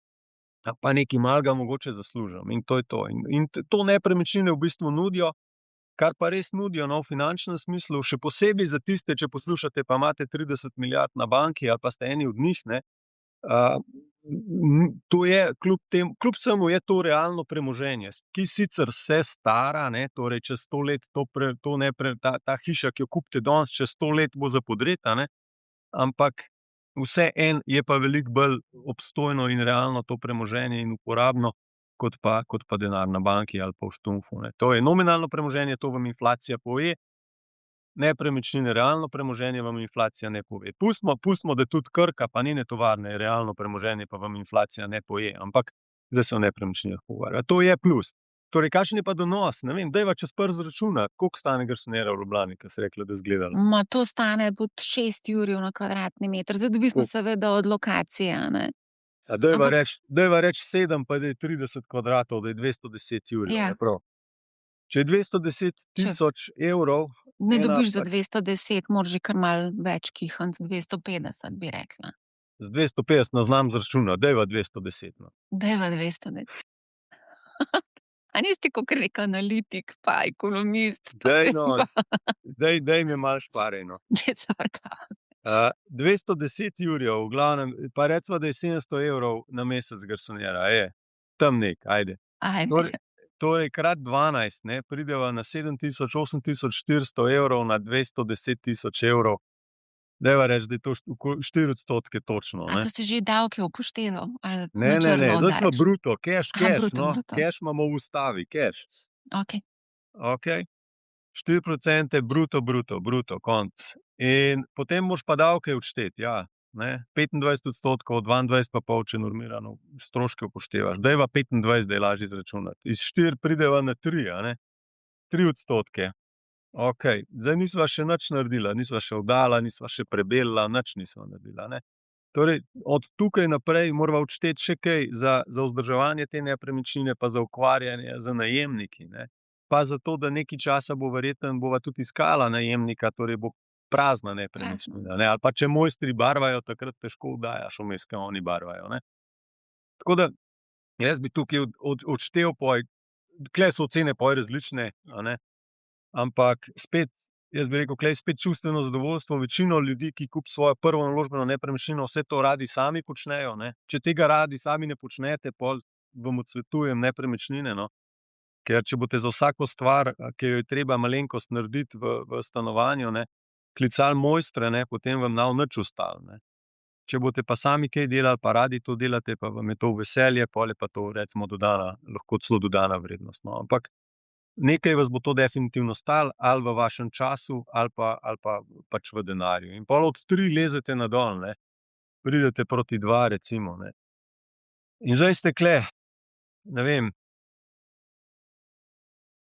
Pa nekaj malega mogoče zaslužim in to je to. In to nepremičnine v bistvu nudijo, kar pa res nudijo, no, v finančnem smislu, še posebej za tiste, če poslušate, pa imate 30 milijard na banki ali pa ste eni od njih, ne. To je kljub vsemu je to realno premoženje, ki sicer se stara, ne, torej čez 100 let ta hiša, ki jo kupite danes, čez 100 let bo za podreti, a ne, ampak vseeno je pa veliko bolj obstojno in realno to premoženje in uporabno, kot pa denar na banki ali pa v štunfu, ne. To je nominalno premoženje, to vam inflacija pove, nepremičnine, realno premoženje vam inflacija ne pove. Pustimo, da tudi Krka pa njene tovarne je realno premoženje, pa vam inflacija ne poje, ampak zdaj se o nepremičninah pogovarjava. To je plus. Torej, kakšen je pa donos? Ne vem, dajva čez prst izračunati, koliko stane garsonjera v Ljubljani, ko si rekla, da izgledala. To stane pod 6 € na kvadratni meter, zdaj odvisno seveda od lokacije, a ne. Dajva reči 7, pa da je 30 kvadratov, da je 210 jurjev, Ja. je prav. Če je 210 tisoč evrov, Ne ena dobiš za pač 210, moraš že kar malo več kihniti, 250 bi rekla. z 250 ne znam izračunati, dajva 210, no. Dajva 210. A niste kakor neki analitik pa ekonomist pa Daj, vem no, pa. daj mi malo šparaj, no. Ne, sorka. 210 jurjev, v glavnem, pa recimo, da je 700 evrov na mesec garsonjera, tam ajde. Ajde. Torej krat 12, ne, prideva na 8 tisoč 400 evrov na 210 tisoč evrov. Dajva reči, da je to 4% točno, A ne. to si že davke upošteval? Ali Ne, na črno zdaj smo daješ? bruto, keš, Aha, bruto, no, bruto. keš imamo v ustavi, keš. Okej. Okej. 4% bruto, konc. In potem moraš pa davke odšteti, ja, ne. 25%, 22 pa pol, če normirano stroške upoštevaš. Dajva 25, da je lažje izračunati. Iz 4 prideva na 3, a ne. 3%. Okej, zdaj nisva še nič naredila, nisva še oddala, nisva še prebelila, nič nisva naredila, ne. Torej, od tukaj naprej morava odšteti še kaj za vzdrževanje te nepremičnine, pa za ukvarjanje z najemniki, ne. Pa zato, da nekaj časa verjetno bova tudi iskala najemnika, torej bo prazna nepremičnina, ne. Ali pa če mojstri barvajo, takrat težko oddajaš vmes, ke oni barvajo, ne. Tako da jaz bi tukaj odštel tule so ocene pol različne, a ne, ampak spet, jaz bi rekel, tule je spet čustveno zadovoljstvo. Večino ljudi, ki kupi svojo prvo naložbeno nepremičnino, vse to radi sami počnejo, ne. Če tega radi sami ne počnete, pol vam odsvetujem nepremičnine, no. Ker če boste za vsako stvar, ki jo je treba malenkost narediti v stanovanju, ne, klicali mojstre, ne, potem vam ne bo nič ostalo, ne. Če boste pa sami kaj delali, pa radi to delate, pa vam je to v veselje, pol je pa to recimo lahko celo dodana vrednost, no. Ampak nekaj vas bo to definitivno stalo, ali v vašem času ali pa pač v denarju. In pol od 3 lezete na dol, ne. Pridete proti 2 recimo, ne. In zdaj ste tule, ne vem.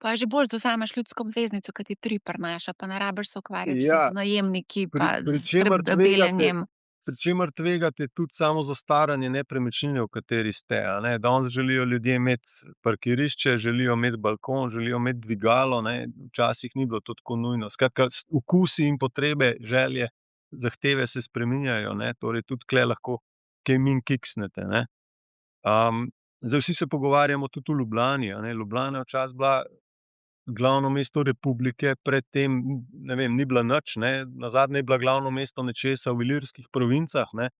Pa je že boljše, da vzameš ljudsko obveznico, ke ti 3 prinaša, pa ne rabiš se ukvarjati Ja, z najemniki pa pri s čemer beljenjem. pri čemer tvegate tudi samo zastaranje nepremičnine, v kateri ste, a ne. Danes želijo ljudje imeti parkirišče, želijo imeti balkon, želijo imeti dvigalo, ne. Včasih ni bilo to tako nujno. Skratka, okusi in potrebe, želje, zahteve se spreminjajo, ne. Torej tudi tule lahko kaj manj kiksnete, ne. Zdaj vsi se pogovarjamo tudi o Ljubljani, a ne. Ljubljana je včasih bila glavno mesto republike, pred tem, ne vem, ni bila nič, ne. Nazadnje je bila glavno mesto nečesa v Ilirskih provincah, ne.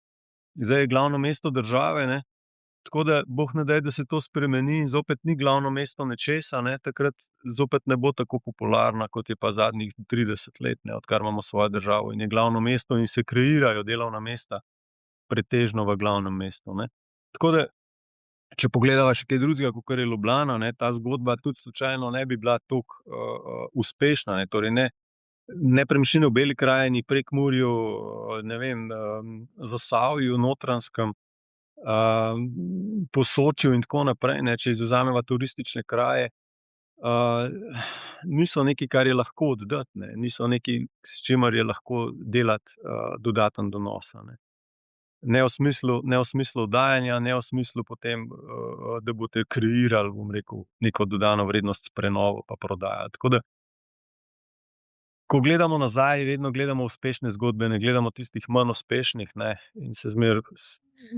Zdaj je glavno mesto države, ne. Tako da bog ne daj, da se to spremeni in zopet ni glavno mesto nečesa, ne. Takrat zopet ne bo tako popularna, kot je pa zadnjih 30 let, ne, odkar imamo svojo državo in je glavno mesto in se kreirajo delovna mesta pretežno v glavnem mestu, ne. Tako da, če pogledava še kaj drugega, kakor je Ljubljana, ne, ta zgodba tudi slučajno ne bi bila tako uspešna, ne, torej ne. Nepremičnine v Beli krajini, Prekmurju, ne vem, Zasavju, Notranjskem, Posočju in tako naprej, ne, če izvzameva turistične kraje, niso nekaj, kar je lahko oddati, ne, niso nekaj, s čimer je lahko delati dodaten donos, a ne. Ne v smislu oddajanja, ne v smislu potem, da boste kreirali, bom rekel, neko dodano vrednost s prenovo pa prodajo. Tako da ko gledamo nazaj, vedno gledamo uspešne zgodbe, ne gledamo tistih manj uspešnih, ne, in se zmeraj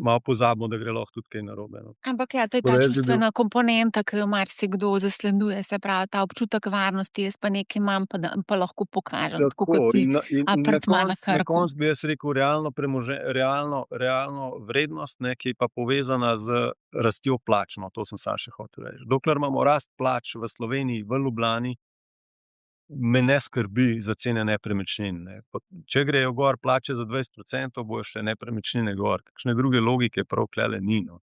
malo pozabimo, da gre lahko tudi kaj narobe, no. Ampak ja, to je Tako ta da jaz bi bil. čustvena komponenta, ki jo marsikdo zasleduje, se pravi ta občutek varnosti, jaz pa nekaj imam, pa lahko pokažem, tako kot ti apartma na Na Krku. koncu bi jaz rekel realno vrednost, ne, ki je pa povezana z rastjo plač, no, to sem samo še hotel reči. Dokler imamo rast plač v Sloveniji, v Ljubljani, me ne skrbi za cene nepremičnin, ne. Če grejo gor plače za 20%, bojo šle nepremičnine gor. Kakšne druge logike prav tulele ni, no.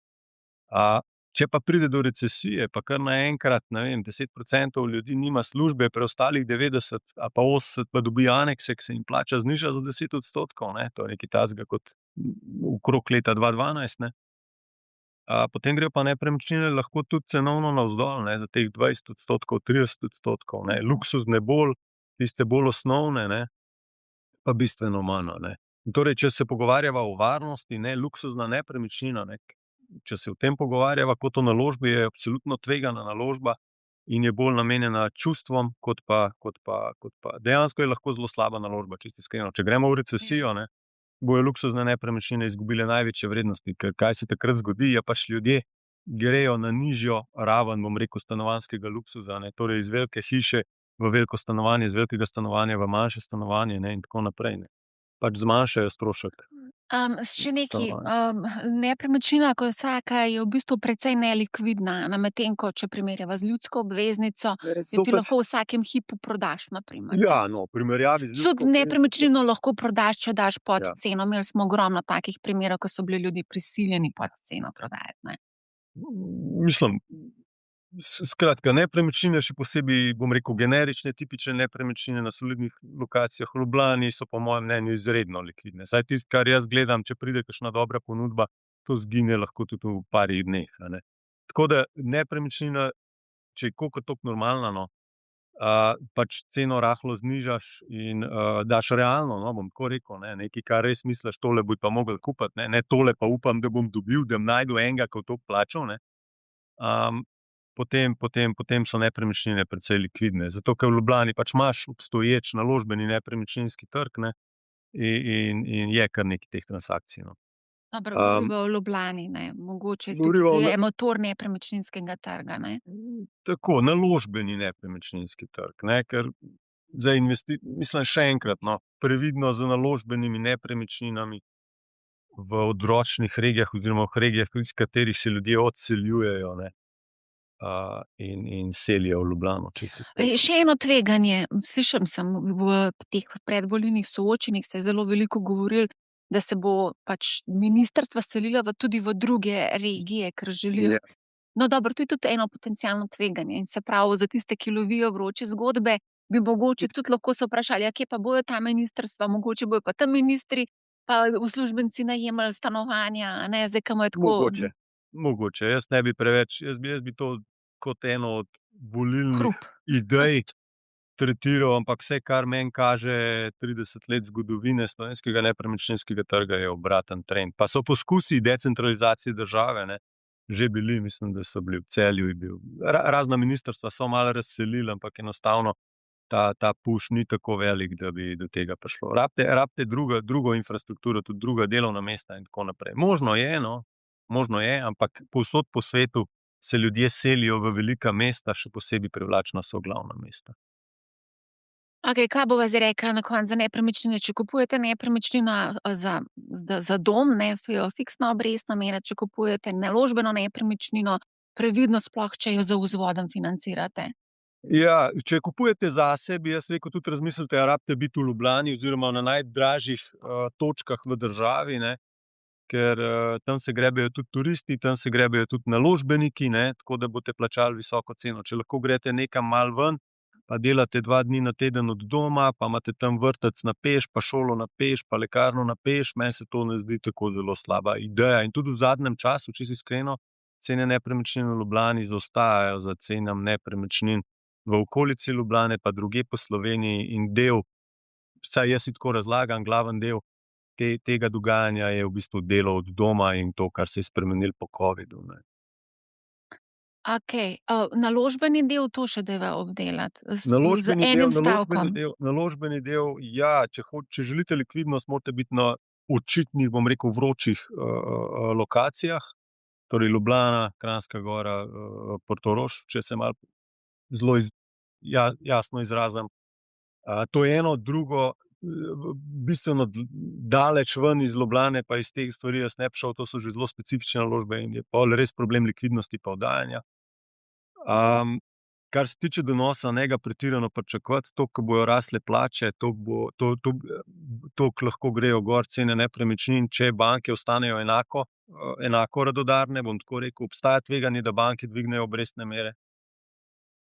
Če pa pride do recesije, pa kar naenkrat, ne vem, 10% ljudi nima službe, preostalih 90 ali pa 80 pa dobi anekse, ke se jim plača zniža za 10%, ne, to je nekaj takega kot okrog leta 2012, ne. Potem grejo pa nepremičnine lahko tudi cenovno navzdol, ne, za teh 20%, 30%, ne, luksuzne bolj, tiste bolj osnovne, ne, pa bistveno manj, a ne. Torej, če se pogovarjava o varnosti, ne, luksuzna nepremičnina, ne, če se o tem pogovarjava kot o naložbi, je absolutno tvegana naložba in je bolj namenjena čustvom kot pa. Dejansko je lahko zelo slaba naložba, čisto iskreno. Če gremo v recesijo, ne, bojo luksuzne nepremičnine izgubile največje vrednosti, ker kaj se takrat zgodi, ja, pač ljudje grejo na nižjo raven, bom rekel, stanovanjskega luksuza, ne, torej iz velike hiše v veliko stanovanje, iz velikega stanovanja v manjše stanovanje, ne, in tako naprej, ne. Pač zmanjšajo strošek Še nekaj, stanovanja. nepremičnina kot vsaka je v bistvu precej nelikvidna, medtem ko če primerjava z ljudsko obveznico, jo ti Zopet, lahko v vsakem hipu prodaš, na primer, ne. ja, no, v primerjavi z ljudsko Tudi obveznico, nepremičnino lahko prodaš, če daš pod ja. ceno. Imeli smo ogromno takih primerov, ko so bili ljudje prisiljeni pod ceno prodajati, ne. Mislim, skratka, nepremičnine, še posebej, bom rekel, generične, tipične nepremičnine na solidnih lokacijah v Ljubljani so po mojem mnenju izredno likvidne. Saj tisto, kar jaz gledam, če pride kakšna dobra ponudba, to zgine lahko tudi v parih dneh, a ne. Tako da nepremičnina, če je koliko toliko normalna, no, pač ceno rahlo znižaš in daš realno, no, bom tako rekel, ne, nekaj, kar res misliš, tole bi pa mogli kupiti, ne tole pa upam, da bom dobil, da bom našel enega, ki bo toliko plačal, ne. Potem so nepremičnine precej likvidne. Zato, ker v Ljubljani pač imaš obstoječ naložbeni nepremičninski trg, ne, in je kar nekaj teh transakcij, no. Dobro, govoriva o Ljubljani, ne, mogoče Govoriva o tukaj je motor nepremičninskega trga, ne. tako, naložbeni nepremičninski trg, ne, ker za mislim, še enkrat, no, previdno z naložbenimi nepremičninami v odročnih regijah oziroma v regijah, iz katerih se ljudje odseljujejo, ne, in selijo v Ljubljano, čisto iz tega. Še eno tveganje, slišala sem v teh predvolilnih soočenjih se je zelo veliko govorilo, da se bo pač ministrstva selila tudi v druge regije, ker želijo. Ja. No, dobro, to je tudi eno potencialno tveganje in se pravi, za tiste, ki lovijo vroče zgodbe, bi mogoče tudi lahko se vprašali, kje pa bojo ta ministrstva, mogoče bojo pa tam ministri pa uslužbenci najemali stanovanja, a ne, zdaj, ko imajo tako. Mogoče. Jaz ne bi preveč, jaz bi to kot eno od volilnih Hrup. idej tretiral, ampak vse, kar meni kaže 30 let zgodovine slovenskega nepremičninskega trga, je obraten trend. Pa so poskusi decentralizacije države, ne, že bili, mislim, da so bili v Celju, je bil, razna ministrstva so malo razselili, ampak enostavno ta push ni tako velik, da bi do tega prišlo. Rabite drugo infrastrukturo, tudi druga delovna mesta in tako naprej. Možno je, no, možno je, ampak povsod po svetu se ljudje selijo v velika mesta, še posebej privlačna so glavna mesta. Okej, kaj bova zdaj rekla na koncu za nepremičnine? Če kupujete nepremičnino, za dom, ne, fiksna obrestna mera, če kupujete naložbeno nepremičnino, previdno, sploh če jo z vzvodom financirate. Ja, če kupujete zase, bi jaz rekel, tudi razmislite, a rabite biti v Ljubljani oziroma na najdražjih točkah v državi, ne, ker tam se grebejo tudi turisti, tam se grebejo tudi naložbeniki, ne, tako da boste plačali visoko ceno. Če lahko greste nekam malo ven, pa delate 2 dni na teden od doma, pa imate tam vrtec na peš, pa šolo na peš, pa lekarno na peš, meni se to ne zdi tako zelo slaba ideja. In tudi v zadnjem času, čisto iskreno, cene nepremičnin v Ljubljani zaostajajo za cenami nepremičnin v okolici Ljubljane, pa drugje po Sloveniji, in del, vsaj jaz si tako razlagam, glaven del tega dogajanja je v bistvu delo od doma in to, kar se je spremenilo po covidu, ne. Okej, naložbeni del, to še dajva obdelati, z Naložbeni enim stavkom. naložbeni del, ja, če želite likvidnost, morate biti na očitnih, bom rekel, vročih lokacijah, torej Ljubljana, Kranjska Gora, Portorož, če se malo zelo jasno izrazim. To je eno, drugo, bistveno daleč ven iz Ljubljane, pa iz teh stvari jaz ne bi šel, to so že zelo specifične naložbe in je pol res problem likvidnosti pa oddajanja. Kar se tiče donosa, ne ga pretirano pričakovati, toliko, ko bojo rasle plače, toliko lahko grejo gor cene nepremičnin, če banke ostanejo enako radodarne, bom tako rekel, obstaja tveganje, da banke dvignejo obrestne mere,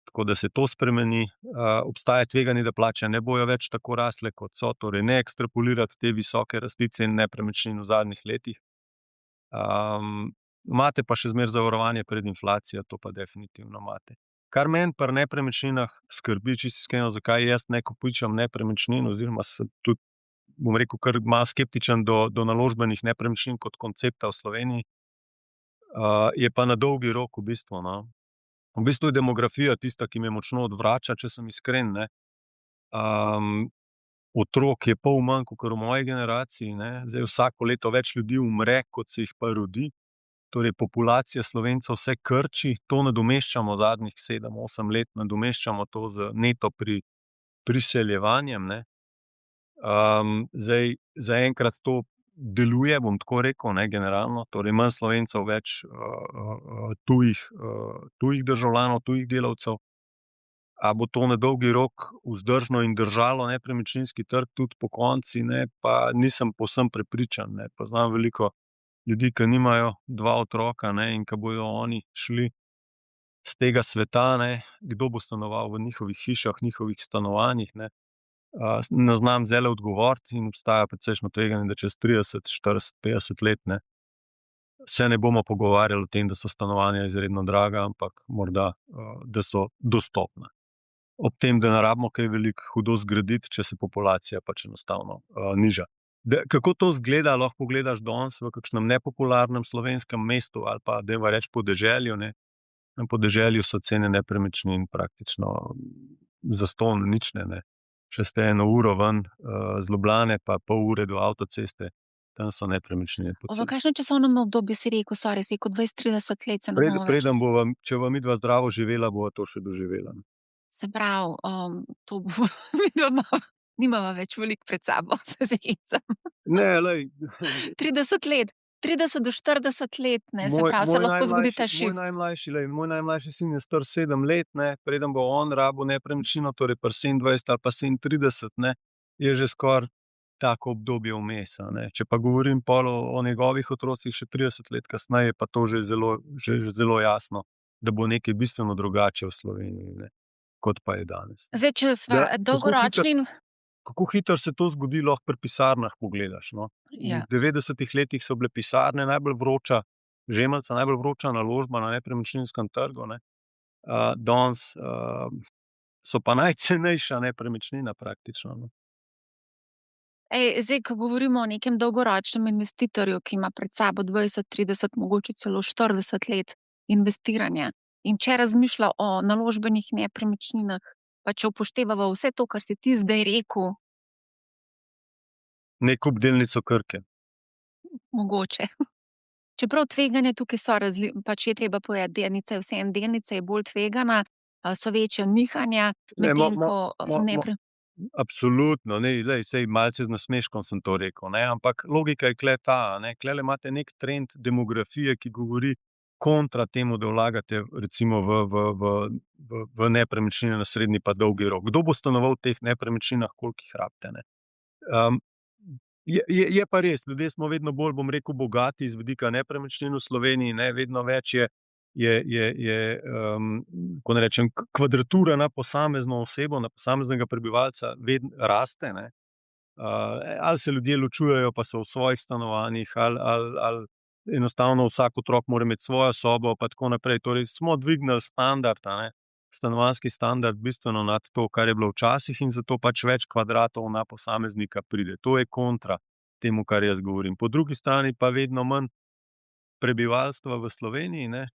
tako da se to spremeni. Obstaja tveganje, da plače ne bojo več tako rasle, kot so, torej ne ekstrapolirati te visoke rasti cen nepremičnin v zadnjih letih. Imate pa še zmeraj zavarovanje pred inflacijo, to pa definitivno imate. Kar meni pri nepremičninah skrbi, čisto iskreno, zakaj jaz ne kupičam nepremičnin oziroma sem tudi, bom rekel, kar malo skeptičen do naložbenih nepremičnin kot koncepta v Sloveniji, je pa na dolgi rok v bistvu, no. V bistvu je demografija tista, ki me močno odvrača, če sem iskren, ne. Otrok je pol manj kakor v moji generaciji, ne. Zdaj vsako leto več ljudi umre, kot se jih pa rodi. torej populacija Slovencev se krči, to nadomeščamo zadnjih 7-8 let, nadomeščamo to z neto priseljevanjem, ne. Zdaj, zaenkrat to deluje, bom tako rekel, ne, generalno, torej manj Slovencev, več tujih državljanov, tujih delavcev. A bo to na dolgi rok vzdržno in držalo nepremičninski trg tudi pokonci, ne, pa nisem povsem prepričan, ne. Poznam veliko ljudi, ki nimajo 2 otroka, ne, in ko bojo oni šli s tega sveta, ne, kdo bo stanoval v njihovih hišah, njihovih stanovanjih, ne. Ne znam zdajle odgovoriti in obstaja precejšnje tveganje, da čez 30, 40, 50 let, ne, se ne bomo pogovarjali o tem, da so stanovanja izredno draga, ampak morda, da so dostopna. Ob tem, da ne rabimo kaj veliko hudo zgraditi, če se populacija pač enostavno niža. Kako to izgleda, lahko pogledaš danes v kakšnem nepopularnem slovenskem mestu ali pa dajva reči podeželju, ne. Na podeželju so cene nepremičnin praktično zastonj, nične, ne. Če ste 1 uro ven z Ljubljane pa pol ure do avtoceste, tam so nepremičnine V poceni. kakšnem časovnem obdobju si rekel, sorry, si rekel 20-30 let se ne bomo več. Preden bova, če bova midva zdravo živela, bova to še doživela. Se pravi, to bo midva nimava več veliko pred sabo, se hecam. Ne, glej, 30 let, 30 do 40 let, ne, se moj pravi, se moj lahko zgodi ta najmlajši, šift. moj najmlajši sin je star 7 let, ne, preden bo on rabil nepremičnino, torej pri 27 ali pa 37, ne, je že skoraj tako obdobje vmes, a ne. Če pa govorim pol o njegovih otrocih še 30 let kasneje, pa to že zelo jasno, da bo nekaj bistveno drugače v Sloveniji, ne, kot pa je danes. Zdaj, če sva dolgoročni in Kako hitro se to zgodi, lahko pri pisarnah pogledaš, no. ja. V 90. letih so bile pisarne najbolj vroča žemljica, najbolj vroča naložba na nepremičninskem trgu, ne. Danes so pa najcenejša nepremičnina praktično, no. Zdaj, ko govorimo o nekem dolgoročnem investitorju, ki ima pred sabo 20, 30, mogoče celo 40 let investiranja, in če razmišlja o naložbenih nepremičninah, pa če upoštevava vse to, kar si ti zdaj rekel, Ne kupi delnico Krke. mogoče. Čeprav tveganja tukaj so pač je treba povedati, delnica je vseeno delnica, je bolj tvegana, so večja nihanja, Ne, medtem ko absolutno, ne, glej, saj malce z nasmeškom sem to rekel, ne, ampak logika je tule ta, a ne, tulele imate neki trend demografije, ki govori kontra temu, da vlagate recimo v nepremičnine na srednji pa dolgi rok. Kdo bo stanoval v teh nepremičninah, koliko jih rabite, ne? Je pa res, ljudje smo vedno bolj, bom rekel, bogati z vidika nepremičnin v Sloveniji, ne, vedno več kako naj rečem, kvadratura na posamezno osebo, na posameznega prebivalca raste, ne. Ali se ljudje ločujejo, pa so v svojih stanovanjih, ali enostavno vsak otrok mora imeti svojo sobo, pa tako naprej. Torej smo dvignili standard, a ne, stanovanjski standard bistveno nad to, kar je bilo včasih, in zato pač več kvadratov na posameznika pride. To je kontra temu, kar jaz govorim. Po drugi strani pa vedno manj prebivalstva v Sloveniji, ne,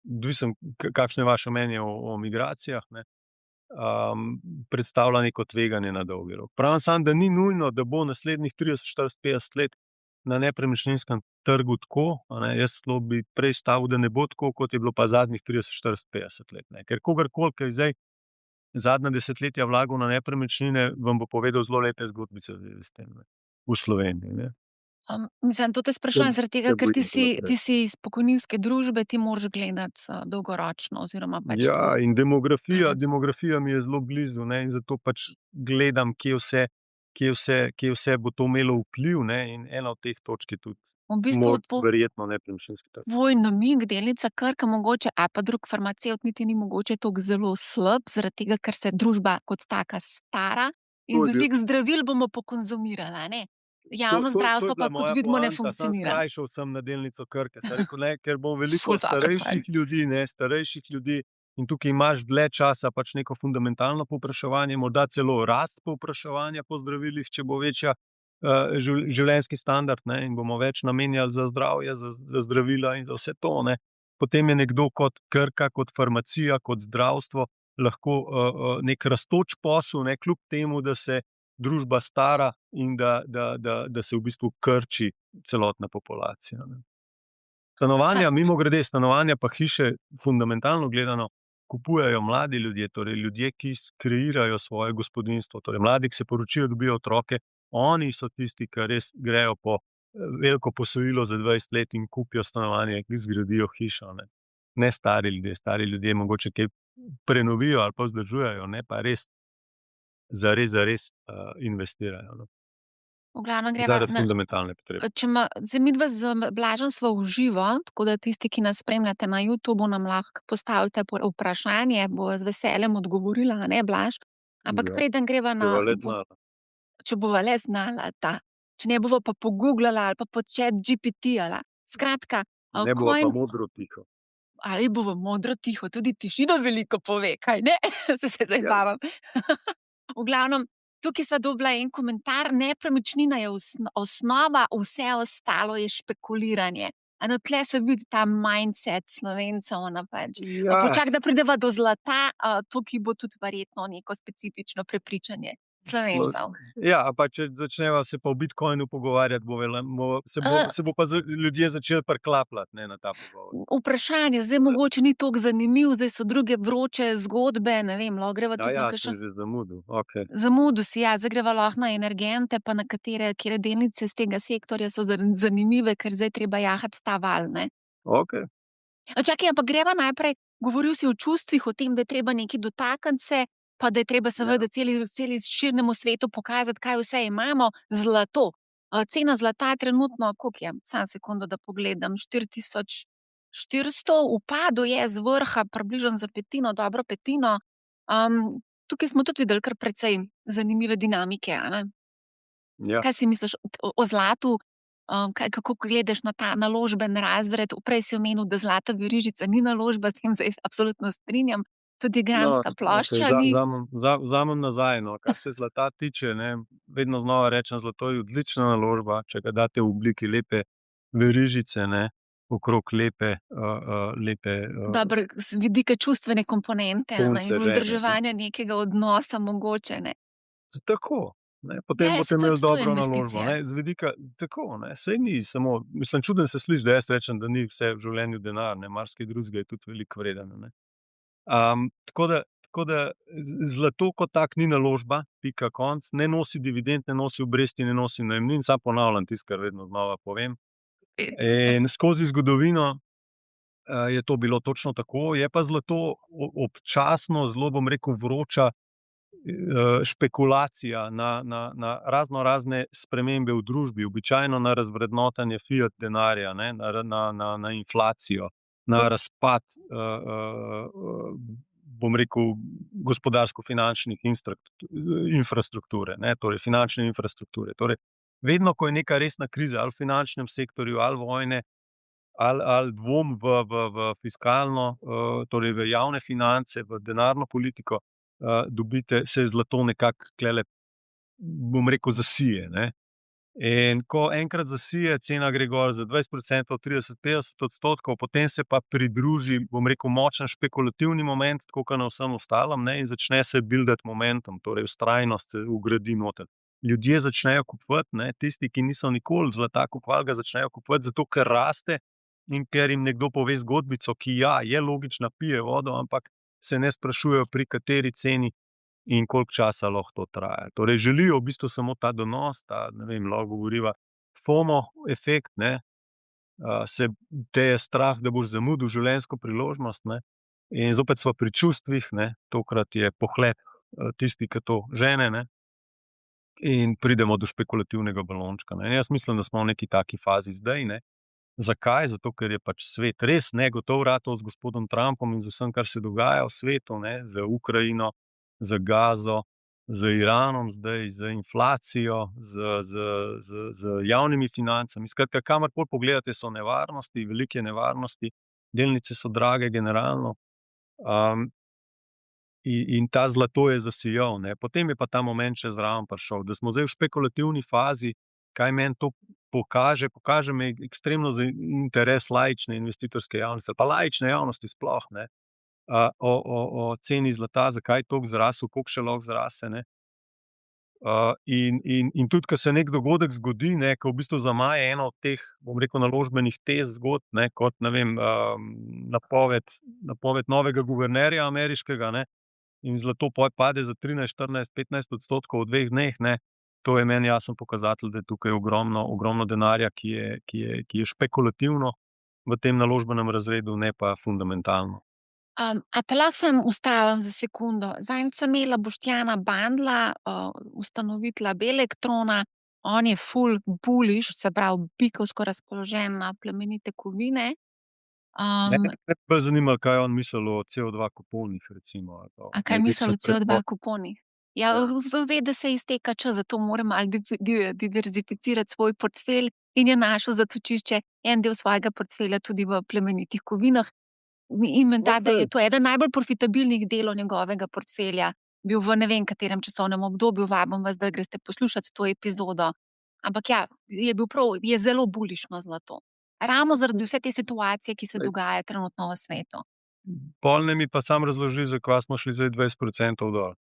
odvisno, kakšno je vaše mnenje o migracijah, ne, predstavlja neko tveganje na dolgi rok. Pravim samo, da ni nujno, da bo naslednjih 30, 40, 50 let na nepremičninskem trgu tako, a ne, jaz celo bi prej stavil, da ne bo tako, kot je bilo pa zadnjih 30, 40, 50 let, ne. Ker kogarkoli, ki je zdaj zadnja desetletja vlagal na nepremičnine, vam bo povedal zelo lepe zgodbice v zvezi s tem, ne, v Sloveniji, ne. Mislim, to te sprašujem zaradi tega, ker bojim za naprej. ti si iz pokojninske družbe, ti moraš gledati dolgoročno oziroma pač to. Ja, in demografija mi je zelo blizu, ne, in zato pač gledam, kje vse bo to imelo vpliv, ne, in ena od teh točk je tudi V bistvu verjetno nepremičninski trg. tvoj namig, delnica Krka mogoče, a pa drug farmacevt niti ni mogoče tako zelo slab, zaradi tega, ker se družba kot taka stara in To je bil- veliko zdravil bomo pokonzumirali, a ne? Javno To je zdravstvo bila pa, kot moja vidimo, ne poanta, samo funkcionira. skrajšal sem na delnico Krke. Sem rekel, ne, ker bo veliko Ful dobro, starejših ljudi in tukaj imaš dlje časa pač neko fundamentalno povpraševanje, morda celo rast povpraševanja po zdravilih, če bo večja življenjski standard, ne, in bomo več namenjali za zdravje, za zdravila in za vse to, ne. Potem je nekdo kot Krka, kot farmacija, kot zdravstvo lahko neki rastoč posel, ne, kljub temu, da se družba stara in da se v bistvu krči celotna populacija, ne. Stanovanja, mimogrede, stanovanja pa hiše, fundamentalno gledano, kupujejo mladi ljudje, torej ljudje, ki kreirajo svoje gospodinjstvo. Torej, mladi, ki se poročijo, dobijo otroke, oni so tisti, ki res grejo po veliko posojilo za 20 let in kupijo stanovanje, ki zgradijo hišo. Ne stari ljudje. Stari ljudje mogoče kaj prenovijo ali pa vzdržujejo, ne pa res zares investirajo. No. V glavnem greva Zaradi fundamentalne potrebe. zdaj midva z Blažem sva v živo, tako da tisti, ki nas spremljate na YouTubu, nam lahko postavite vprašanje, bova z veseljem odgovorila, a ne, Blaž? Ampak Ja, preden greva če bova le znala. če bova le znala, če ne bova pa pogooglala ali pa po ChatGPT-ala. Skratka, Ne bova pa coin modro tiho. ali bova modro tiho, tudi tišina veliko pove, kaj ne? Se zdaj Ja. bavam. V glavnem, tukaj sva dobila en komentar, nepremičnina je osnova, vse ostalo je špekuliranje. A no, tle se vidi ta mindset Slovencev, pač. Ja, Počak, da prideva do zlata, tukaj bo tudi verjetno neko specifično prepričanje Slovencev. ja, pa če začneva se pa o Bitcoinu pogovarjati, se bo pa ljudje začeli priklapljati, ne, na ta pogovor. Vprašanje, zdaj mogoče ni toliko zanimiv, zdaj so druge vroče zgodbe, ne vem, lahko greva tudi na Ja, kakšen. sem že zamudil. Okay. Zamudil si, ja, zdaj greva lahko na energente, pa na katere delnice z tega sektorja so zanimive, ker zdaj treba jahati ta val, ne. Okay. Čakaj, ampak greva najprej, govoril si o čustvih, o tem, da je treba nekaj dotakniti se, pa da je treba seveda celi širnemu svetu pokazati, kaj vse imamo. Zlato. Cena zlata je trenutno, koliko je? Samo sekundo, da pogledam, 4400, upadel je z vrha približno za petino, dobro petino. Tukaj smo tudi videli kar precej zanimive dinamike, a ne? Ja. Kaj si misliš o zlatu? Kako gledaš na ta naložben razred? Prej si omenil, da zlata verižica ni naložba, s tem se absolutno strinjam. Tudi granska plošča ni. Vzamem nazaj, no. Kar se zlata tiče, ne, vedno znova rečem, zlato je odlična naložba, če ga date v obliki lepe verižice, ne, okrog lepe Dobro, z vidika čustvene komponente, in punce, vzdrževanja nekega odnosa mogoče, ne. Tako. Ne, potem Ja, boste saj to je imeli tudi dobro investicija. naložbo. Ne, z vidika, tako, ne, saj ni samo, mislim, čuden se sliši, da jaz rečem, da ni vse v življenju denar, ne, marsikaj drugega je tudi veliko vredno, ne. Tako da zlato kot tak ni naložba, pika, konc, ne nosi dividend, ne nosi obresti, ne nosi najemnin, samo ponavljam tisto, kar vedno znova povem. In skozi zgodovino je to bilo točno tako, je pa zlato občasno, zelo bom rekel, vroča špekulacija na razne spremembe v družbi, običajno na razvrednotenje fiat denarja, ne, na inflacijo, na razpad, bom rekel, gospodarsko-finančnih infrastrukture, ne, torej finančne infrastrukture. Torej, vedno, ko je neka resna kriza ali v finančnem sektorju, ali vojne, ali dvom v fiskalno, torej v javne finance, v denarno politiko, se zlato nekako tlele, bom rekel, zasije. Ne? In ko enkrat zasije, cena gre gor za 20%, 30-50%, potem se pa pridruži, bom rekel, močen špekulativni moment, tako kot na vsem ostalem, ne? In začne se buildati momentum, torej vztrajnost se ugradi noter. Ljudje začnejo kupovati, ne? Tisti, ki niso nikoli zlata kupovali, ga začnejo kupovati zato, ker raste in ker jim nekdo pove zgodbico, ki je logična, pije vodo, ampak se ne sprašujejo, pri kateri ceni in koliko časa lahko to traja. Torej, želijo v bistvu samo ta donos, ne vem, lahko govoriva FOMO efekt, ne, te je strah, da boš zamudil življenjsko priložnost, ne, in zopet smo pri čustvih, ne, tokrat je pohlep tisti, ki to žene, ne, in pridemo do špekulativnega balončka, ne. Jaz mislim, da smo v neki taki fazi zdaj, ne. Zakaj? Zato, ker je pač svet res negotov ratal z gospodom Trumpom in z vsem, kar se dogaja v svetu, ne, z Ukrajino, z Gazo, z Iranom zdaj, z inflacijo, z javnimi financami. Skratka, kamorkoli pogledate, so nevarnosti, velike nevarnosti, delnice so drage generalno, in ta zlato je zasijal, ne. Potem je pa ta moment še zraven prišel, da smo zdaj v špekulativni fazi. Kaj meni to pokaže? Pokaže mi ekstremno interes laične investitorske javnosti, pa laične javnosti sploh, ne, o ceni zlata, zakaj je toliko zrasel, koliko še lahko zraste, ne. In tudi, ko se nek dogodek zgodi, ne, ko v bistvu zamaje eno od teh, bom rekel, naložbenih tez zgodb, ne, kot ne vem, napoved novega guvernerja ameriškega, ne, in zlato pade za 13, 14, 15% v 2 dneh, ne, to je meni jasen pokazatelj, da je tukaj ogromno denarja, ki je špekulativno v tem naložbenem razredu, ne pa fundamentalno. A te lahko samo ustavim za sekundo? Zadnjič sem imela Boštjana Bandla, ustanovitelja Belektrona. On je ful bullish, se pravi bikovsko razpoložen na plemenite kovine. Mene bi bolj zanimalo, kaj je on mislil o CO2 kuponih, recimo. Ali pa A kaj misli o največjem CO2 kuponih? Ja, Ja. ve, da se izteka čas, zato mora malo diverzificirati svoj portfelj in je našel zatočišče, en del svojega portfelja tudi v plemenitih kovinah. In menda, da je to eden najbolj profitabilnih delov njegovega portfelja bil v ne vem katerem časovnem obdobju. Vabim vas, da greste poslušat to epizodo. Ampak ja, je zelo bullish na zlato. Ravno zaradi vse te situacije, ki se dogaja trenutno v svetu. Pol naj mi pa sam razloži, zakaj smo šli zdaj 20% dol.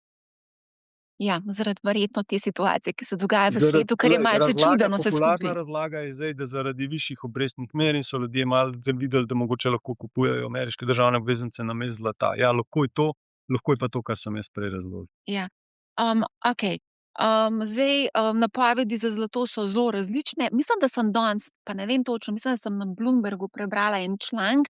Ja, zaradi verjetno te situacije, ki se dogaja v svetu, kar je malce čudno vse Popularna skupaj. razlaga je zdaj, da zaradi višjih obrestnih mer in so ljudje malo videli, da mogoče lahko kupujejo ameriške državne obveznice namesto zlata. Ja, lahko je to, lahko je pa to, kar sem jaz prej razložil. Ja. Okej. Zdaj, napovedi za zlato so zelo različne. Mislim, da sem danes, pa ne vem točno, mislim, da sem na Bloombergu prebrala en članek,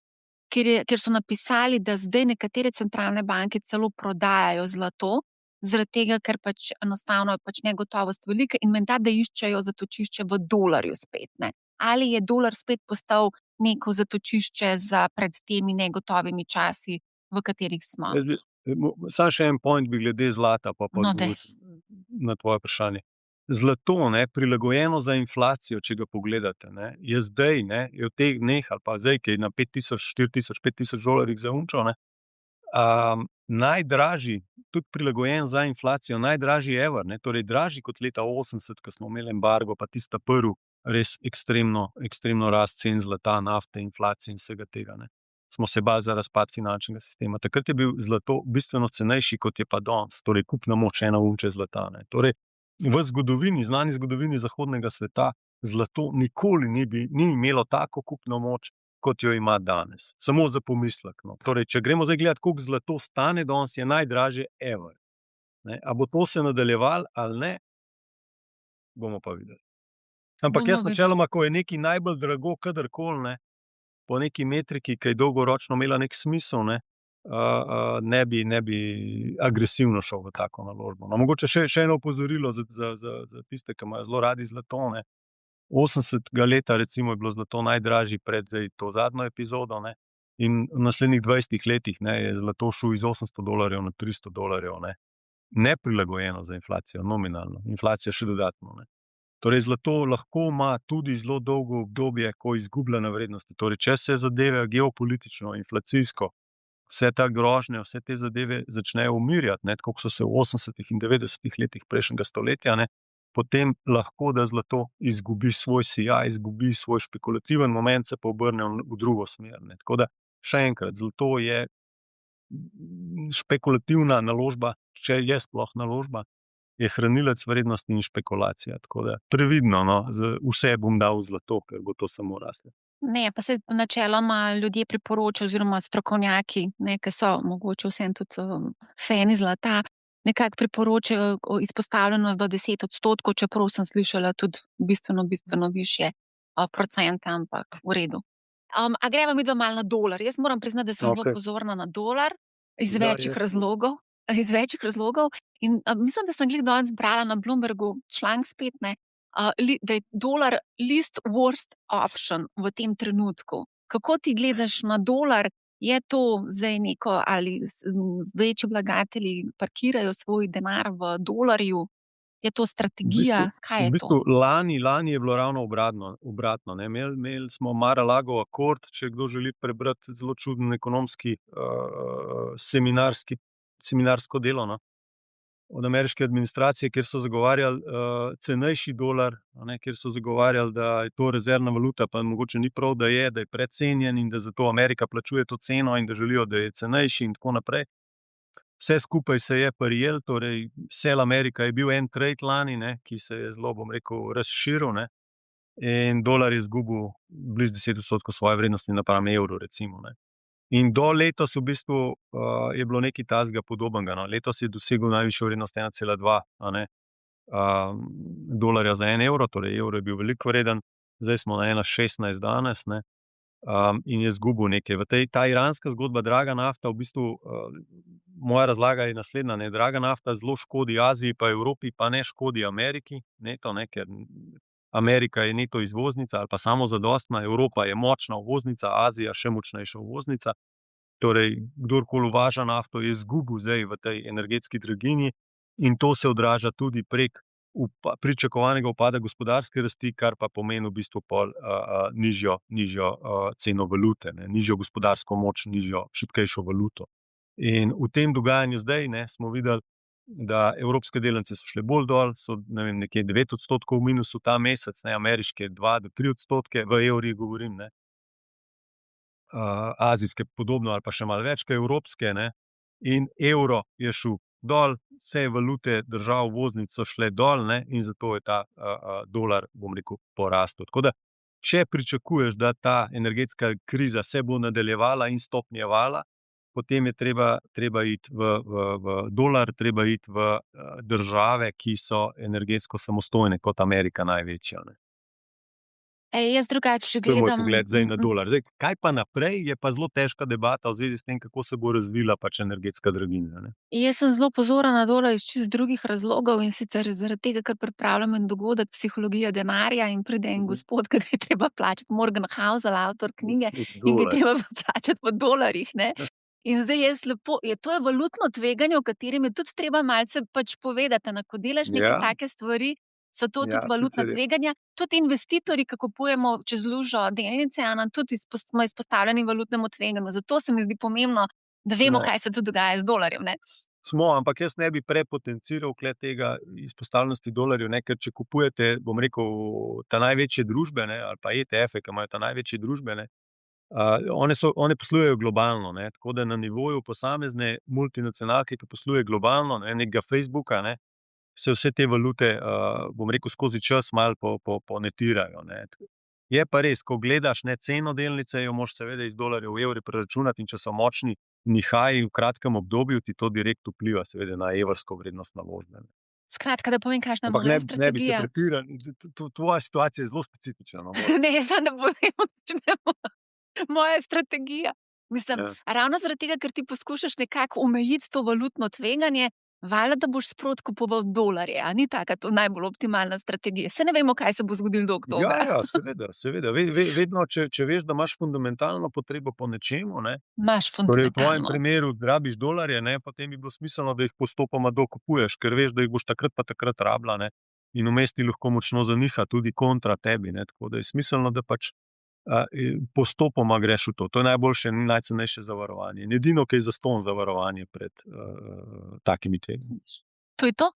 kjer so napisali, da zdaj nekatere centralne banke celo prodajajo zlato, zaradi tega, ker pač enostavno je pač negotovost velika in menda, da iščejo zatočišče v dolarju spet, ne. Ali je dolar spet postal neko zatočišče za pred temi negotovimi časi, v katerih smo? Samo še en point bi glede zlata, pa No, odgovoril na tvoje vprašanje. Zlato, ne, prilagojeno za inflacijo, če ga pogledate, ne, je zdaj, ne, je v teh dneh ali pa zdaj, ki je na 5000, 4000, 5000 dolarjih zaunčal, ne, najdražji, tudi prilagojen za inflacijo, najdražji ever, ne, torej dražji kot leta 80, ko smo imeli embargo, pa tista prvi res ekstremno rast cen zlata, nafte, inflacije in vsega tega, ne. Smo se bali za razpad finančnega sistema. Takrat je bil zlato bistveno cenejši, kot je pa danes, torej kupna moč ena unče zlata, ne. Torej, v znani zgodovini zahodnega sveta zlato nikoli ni imelo tako kupno moč, kot jo ima danes. Samo za pomislek, no. Torej, če gremo zdaj gledat, koliko zlato stane danes, je najdražje ever. Ne, a bo to se nadaljevalo ali ne, bomo pa videli. Ampak jaz načeloma, ko je nekaj najbolj drago kadarkoli, ne, po neki metriki, ki je dolgoročno imela nek smisel, ne, ne bi agresivno šel v tako naložbo. No, mogoče še eno opozorilo za tiste, ki imajo zelo radi zlato, ne. 80. leta recimo je bilo zlato najdražji pred zdaj to zadnjo epizodo, ne, in v naslednjih 20 letih, ne, je zlato šel iz $800 na $300, ne. Neprilagojeno za inflacijo, nominalno. Inflacija še dodatno, ne. Torej, zlato lahko ima tudi zelo dolgo obdobje, ko izgublja na vrednosti. Torej, če se zadeve geopolitično, inflacijsko, vse ta grožnje, vse te zadeve začnejo umirjati, ne, tako kot so se v 80. in 90. letih prejšnjega stoletja, ne, potem lahko, da zlato izgubi svoj sijaj, izgubi svoj špekulativen moment, se pa obrne v drugo smer, ne. Tako da, še enkrat, zlato je špekulativna naložba, če je sploh naložba, je hranilec vrednosti in špekulacija. Tako da previdno, no, vse bom dal v zlato, ker bo to samo raslo. Ne, pa se načeloma ljudje priporočajo oziroma strokovnjaki, ne, ki so mogoče vseeno tudi fani zlata, nekako priporočajo izpostavljenost do 10%, čeprav sem slišala tudi bistveno višje procente, ampak v redu. A greva midva malo na dolar? Jaz moram priznati, da sem zelo pozorna na dolar iz večjih razlogov. In mislim, da sem glih danes brala na Bloombergu članek spet, ne, da je dolar least worst option v tem trenutku. Kako ti gledaš na dolar? Je to zdaj neko, ali večji vlagatelji parkirajo svoj denar v dolarju? Je to strategija? Kaj je to? V bistvu lani je bilo ravno obratno, ne. Imeli smo Mar-a-Lago akord, če kdo želi prebrati zelo čuden ekonomski seminarsko delo, no, od ameriške administracije, kjer so zagovarjali cenejši dolar, ne, kjer so zagovarjali, da je to rezervna valuta, pa mogoče ni prav, da je precenjen in da zato Amerika plačuje to ceno in da želijo, da je cenejši in tako naprej. vse skupaj se je prijel, torej Sell America je bil en trade lani, ne, ki se je zelo, bom rekel, razširil, ne, in dolar je izgubil blizu 10% svoje vrednosti napram evru, recimo, ne. In do letos v bistvu je bilo nekaj takega podobnega, no. Letos je dosegel najvišjo vrednost 1,2, a ne, dolarja za 1 evro, torej evro je bil veliko vreden, zdaj smo na 1,16 danes, ne, in je izgubil nekaj. Ta iranska zgodba, draga nafta, v bistvu, moja razlaga je naslednja, ne, draga nafta zelo škodi Aziji pa Evropi, pa ne škodi Ameriki, neto, ne, ker Amerika je neto izvoznica ali pa samozadostna, Evropa je močna uvoznica, Azija še močnejša uvoznica. Torej, kdorkoli uvaža nafto, je izgubil zdaj v tej energetski draginji in to se odraža tudi prek pričakovanega upada gospodarske rasti, kar pa pomeni v bistvu pol nižjo ceno valute, ne, nižjo gospodarsko moč, nižjo, šibkejšo valuto. In v tem dogajanju zdaj, ne, smo videli, da evropske delnice so šle bolj dol, so, ne vem, nekje 9% v minusu ta mesec, ne, ameriške 2 do 3%, v evrih govorim, ne. Azijske podobno ali pa še malo več kot evropske, ne, in evro je šel dol, vse valute držav uvoznic so šle dol, ne, in zato je ta dolar, bom rekel, porastel. Tako da, če pričakuješ, da ta energetska kriza se bo nadaljevala in stopnjevala, potem je treba iti v dolar, treba iti v države, ki so energetsko samostojne, kot Amerika največja, ne. Jaz drugače To je moj gledam. pogled zdaj na dolar. Zdaj, kaj pa naprej, je pa zelo težka debata v zvezi s tem, kako se bo razvila pač energetska draginja, ne. Jaz sem zelo pozorna na dolar iz čisto drugih razlogov, in sicer zaradi tega, ker pripravljam en dogodek Psihologija denarja in pride en gospod, ki ga je treba plačati, Morgan Housel, avtor knjige, in ga je treba plačati v dolarjih, ne. In zdaj jaz to je valutno tveganje, o katerem je tudi treba malce pač povedati, a ne, ko delaš neke Ja. take stvari, so to Ja, tudi valutna sicer je. tveganja. Tudi investitorji, ki kupujemo čez lužo delnice, a ne, tudi smo izpostavljeni valutnemu tveganju. Zato se mi zdi pomembno, da vemo, No. kaj se tudi dogaja z dolarjem, ne. Smo, ampak jaz ne bi prepotenciral tega izpostavljenosti dolarjev, ne, ker če kupujete, bom rekel, ta največje družbe, ne, ali pa ETF-e, ki imajo ta največje družbe, ne, one poslujejo globalno, ne, tako da na nivoju posamezne multinacionalke, ki posluje globalno, ne, nekega Facebooka, ne, se vse te valute, bom rekel, skozi čas malo ponetirajo, ne. Je pa res, ko gledaš, ne, ceno delnice, jo moraš seveda iz dolarjev v evre preračunati, in če so močni nihaji v kratkem obdobju, ti to direkt vpliva seveda na evrsko vrednost naložbe, ne. Skratka, da povem, kakšna je Ampak moja ne bi se strategija. tvoja situacija je zelo specifična, no. Ne, jaz samo da povem, kakšna je moja strategija. Mislim, Ja. ravno zaradi tega, ker ti poskušaš nekako omejiti to valutno tveganje, valjda, da boš sproti kupoval dolarje, a ni taka to najbolj optimalna strategija? Saj ne vemo, kaj se bo zgodilo do oktobra. Ja, seveda. Vedno, če veš, da imaš fundamentalno potrebo po nečemu, ne, Imaš torej v tvojem fundamentalno. primeru rabiš dolarje, ne, potem bi bilo smiselno, da jih postopoma dokupuješ, ker veš, da jih boš takrat pa takrat rabila, ne, in vmes ti lahko močno zaniha tudi kontra tebi, ne, tako da je smiselno, da pač postopoma greš v to. To je najboljše in najcenejše zavarovanje. In edino, ki je zastonj zavarovanje pred takimi tveganji. To je to.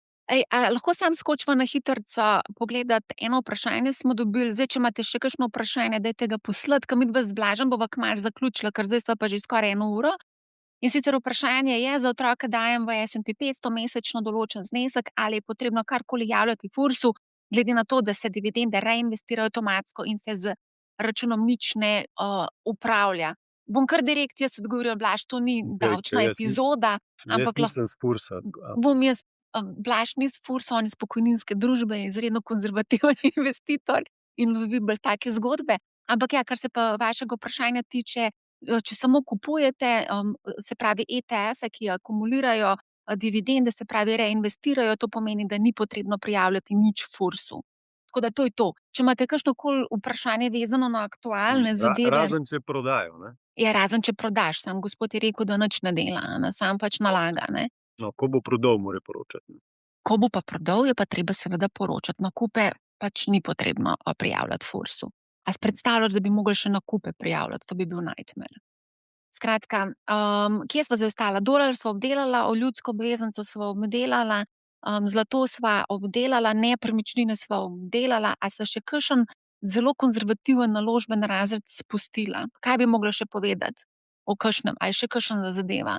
A lahko sam skočiva na hitrico pogledati eno vprašanje smo dobili. Zdaj, če imate še kakšno vprašanje, dajte ga poslati, ker midva z Blažem bova kmalu zaključila, ker zdaj sva pa že skoraj 1 uro. In sicer vprašanje je: za otroka dajem v S&P 500 mesečno določen znesek, ali je potrebno karkoli javljati FURS-u, glede na to, da se dividende reinvestirajo avtomatsko in se z računom nič ne upravlja. Bom kar direkt jaz odgovorila, Blaž, to ni davčna jaz epizoda, ampak Jaz nisem s FURS-a. bom jaz, Blaž ni s FURS-a, on je iz pokojninske družbe, je izredno konzervativen investitor in lovi bolj take zgodbe. Ampak ja, kar se pa vašega vprašanja tiče, če samo kupujete, se pravi ETF-e, ki akumulirajo dividende, se pravi reinvestirajo, to pomeni, da ni potrebno prijavljati nič FURS-u. Tako da to je to. Če imate kakšnokoli vprašanje vezano na aktualne zadeve. Razen če prodajo, ne. Ja, razen če prodaš, sam gospod je rekel, da nič ne dela, a ne, sam pač nalaga, ne. No, ko bo prodal, mora poročati. Ko bo pa prodal, je pa treba seveda poročati. Nakupe pač ni potrebno prijavljati FURS-u. A si predstavljaš, da bi mogli še nakupe prijavljati? To bi bil nightmare. Skratka, kje sva zdaj ostala? Dolar sva obdelala, o ljudsko obveznico sva obdelala, zlato sva obdelala, nepremičnine sva obdelala. A sva še kakšen zelo konzervativen naložben razred spustila? Kaj bi mogla še povedati o kakšnem? A je še kakšna zadeva?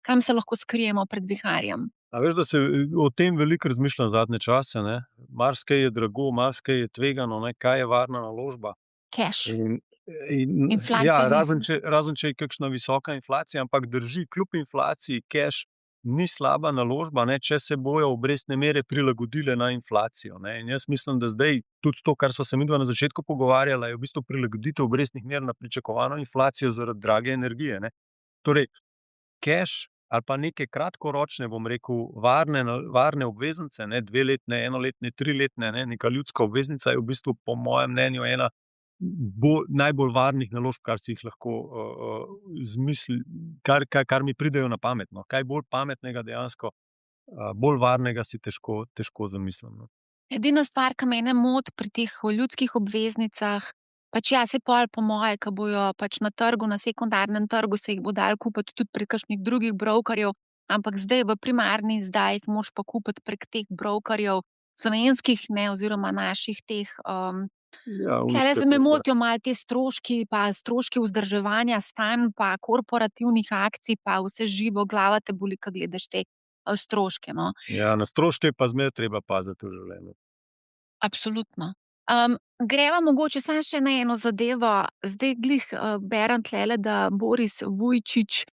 kam se lahko skrijemo pred viharjem? A veš, da se o tem veliko razmišljam zadnje čase, ne. Marsikaj je drago, marsikaj je tvegano, ne, kaj je varna naložba. Cash, In ja, razen inflacionizem. če je kakšna visoka inflacija, ampak drži, kljub inflaciji keš ni slaba naložba, ne, če se bojo obrestne mere prilagodile na inflacijo, ne. In jaz mislim, da zdaj tudi to, kar sva se midva na začetku pogovarjala, je v bistvu prilagoditev obrestnih mer na pričakovano inflacijo zaradi drage energije, ne. Torej, keš ali pa neke kratkoročne, bom rekel, varne obveznice, ne, dveletne, enoletne, triletne, ne, neka ljudska obveznica je v bistvu po mojem mnenju ena najbolj varnih naložb, kar si jih lahko kar mi pridejo na pamet, no. Kaj bolj pametnega dejansko, bolj varnega si težko zamislim, no. Edina stvar, ki mene moti pri teh ljudskih obveznicah, pač ja, saj pol po moje, ke bojo pač na trgu, na sekundarnem trgu se jih bo dalo kupiti tudi prek kakšnih drugih brokerjev, ampak zdaj v primarni izdaji jih moraš pa kupiti prek teh brokerjev, slovenskih, ne, oziroma naših teh, Ja, tulele se me motijo malo ti stroški pa stroški vzdrževanja stanj pa korporativnih akcij pa vse živo, glava te boli, ke gledaš te, stroške, no. Ja, na stroške je pa zmeraj treba paziti v življenju. Absolutno. Greva mogoče samo še na eno zadevo. Zdaj glih, berem tulele, da Boris Vujčić,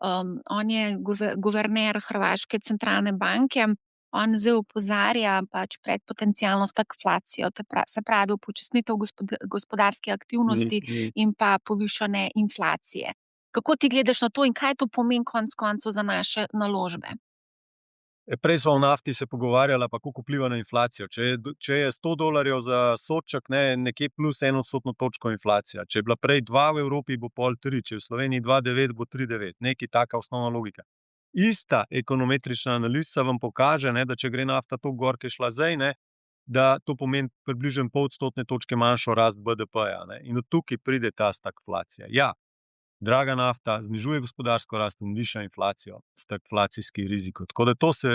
on je guverner hrvaške centralne banke, on zdaj opozarja pač pred potencialno stagflacijo, se pravi upočasnitev gospodarske aktivnosti in pa povišane inflacije. Kako ti gledaš na to in kaj to pomeni konec koncev za naše naložbe? Prej sva o nafti se pogovarjala, pa koliko vpliva na inflacijo. Če je $100 za sodček, ne, nekje plus 1 odstotno točko inflacija. Če je bila prej 2 v Evropi, bo pol 3, če je v Sloveniji 2,9, bo 3,9. Nekaj taka osnovna logika. Ista ekonometrična analiza vam pokaže, ne, da če gre nafta toliko gor, ke je šla zdaj, ne, da to pomeni približno 0,5 odstotne točke manjšo rast BDP-ja, ne. In od tukaj pride ta stagflacija. Ja, draga nafta znižuje gospodarsko rast in viša inflacijo, stagflacijski rizik. Tako da to se,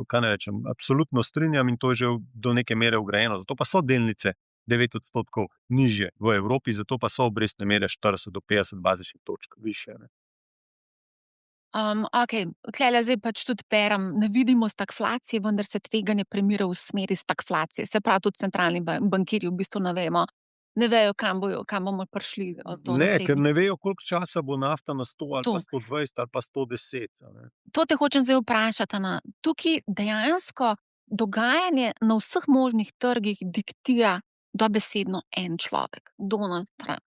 kaj naj rečem, absolutno strinjam in to je že do neke mere vgrajeno. Zato pa so delnice 9 odstotkov nižje v Evropi, zato pa so obrestne mere 40 do 50 bazičnih točk višje, ne. Okej, tulele zdaj pač tudi berem, ne vidimo stagflacije, vendar se tveganje premira v smeri stagflacije. Se pravi, tudi centralni bankirji v bistvu ne vemo, ne vejo, kam bomo prišli, do Ne, ker naslednjih. ne vejo, koliko časa bo nafta na 100 ali pa To. 120 ali pa 110, a ne. To te hočem zdaj vprašati, a ne. Tukaj dejansko dogajanje na vseh možnih trgih diktira dobesedno en človek, Donald Trump.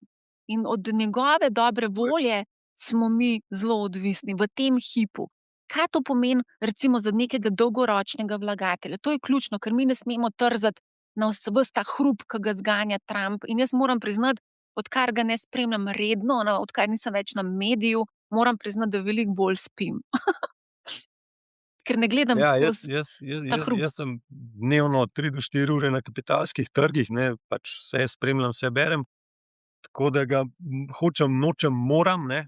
In od njegove dobre volje smo mi zelo odvisni v tem hipu. Kaj to pomeni recimo za nekega dolgoročnega vlagatelja? To je ključno, ker mi ne smemo trzati na ves ta hrup, ke ga zganja Trump. In jaz moram priznati, odkar ga ne spremljam redno, no, odkar nisem več na mediju, moram priznati, da veliko bolj spim. Ker ne gledam Ja, skozi ta hrup. jaz sem dnevno 3 do 4 ure na kapitalskih trgih, ne, pač vse spremljam, vse berem. Tako da ga hočem, nočem, moram, ne,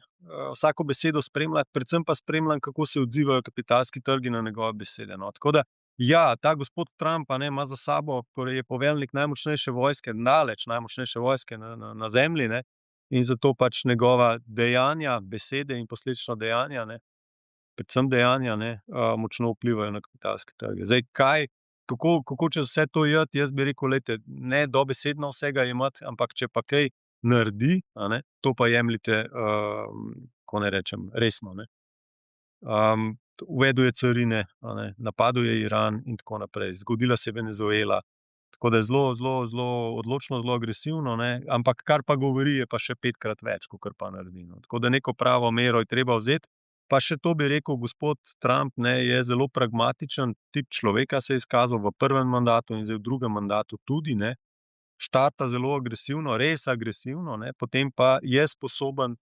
vsako besedo spremljati, predvsem pa spremljam, kako se odzivajo kapitalski trgi na njegove besede, no. Tako da, ja, ta gospod Trump, a ne, ima za sabo, torej je poveljnik najmočnejše vojske, daleč najmočnejše vojske na zemlji, ne, in zato pač njegova dejanja, besede in posledično dejanja, ne, predvsem dejanja, ne, močno vplivajo na kapitalske trge. Zdaj, kako čez vse to iti, jaz bi rekel, glejte, ne dobesedno vsega jemati, ampak če pa kaj naredi, a ne, to pa jemljite, kako naj rečem, resno, ne. Uvedel je carine, a ne, napadel je Iran in tako naprej. Zgodila se je Venezuela. Tako da je zelo odločno, zelo agresivno, ne, ampak kar pa govori, je pa še 5-krat več, kakor pa naredi, no. Tako da neko pravo mero je treba vzeti. Pa še to bi rekel, gospod Trump, ne, je zelo pragmatičen tip človeka, se je izkazal v prvem mandatu in zdaj v drugem mandatu tudi, ne. Štarta zelo agresivno, res agresivno, ne, potem pa je sposoben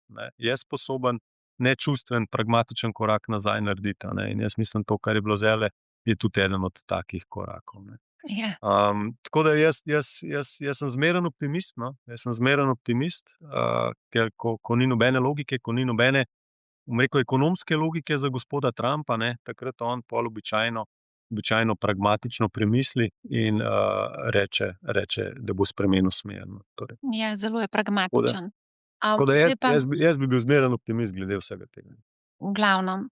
nečustven, pragmatičen korak nazaj narediti, a ne. In jaz mislim, to, kar je bilo zdajle, je tudi eden od takih korakov, ne. Ja. Tako da jaz sem zmeren optimist, no. Jaz sem zmeren optimist, ker ko ni nobene logike, ko ni nobene, bom rekel, ekonomske logike za gospoda Trumpa, ne, takrat on pol običajno pragmatično premisli in, reče, da bo spremenil smer, no, torej. Ja, zelo je pragmatičen. Tako da Zdaj pa jaz bi bil zmeren optimist glede vsega tega. v glavnem,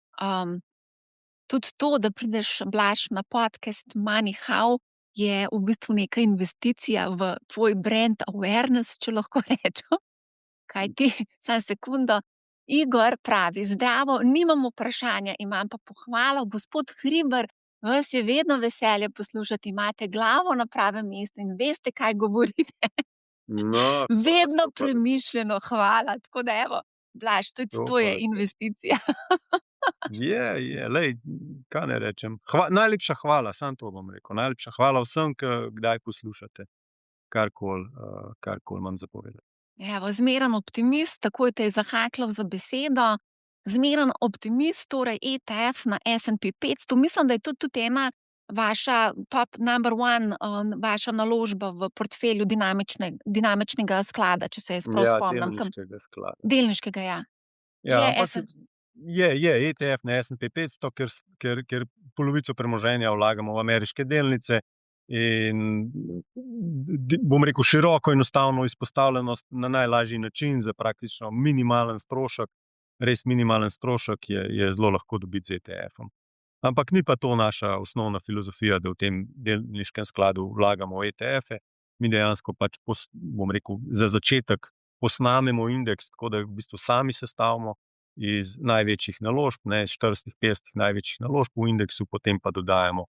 Tudi to, da prideš, Blaž, na podcast Money How, je v bistvu neka investicija v tvoj brand awareness, če lahko rečem. Kajti, samo sekundo, Igor pravi: "Zdravo, nimam vprašanja, imam pa pohvalo. Gospod Hribar, vas je vedno veselje poslušati, imate glavo na pravem mestu in veste, kaj govorite." No, Vedno to pa premišljeno, hvala. Tako da evo, Blaž, tudi to to je pa investicija. je, glej, kaj naj rečem. Najlepša hvala, samo to bom rekel. Najlepša hvala vsem, ki kdaj poslušate karkoli imam za povedati. Evo, zmeren optimist, takoj te je zahaklal za besedo. Zmeren optimist, torej ETF na S&P 500. Mislim, da je to tudi ena vaša top number one, vaša naložba v portfelju dinamičnega sklada, če se jaz prav Ja, spomnim. delniškega sklada. Delniškega, ja. Ja, Je ampak S&P. je ETF na S&P 500, ker polovico premoženja vlagamo v ameriške delnice in bom rekel, široko enostavno izpostavljenost na najlažji način za praktično minimalen strošek, res minimalen strošek je zelo lahko dobiti z ETF-om. Ampak ni pa to naša osnovna filozofija, da v tem delniškem skladu vlagamo v ETF-e. Mi dejansko pač, bom rekel, za začetek posnamemo indeks, tako da v bistvu sami sestavimo iz največjih naložb, iz 450 največjih naložb v indeksu, potem pa dodajamo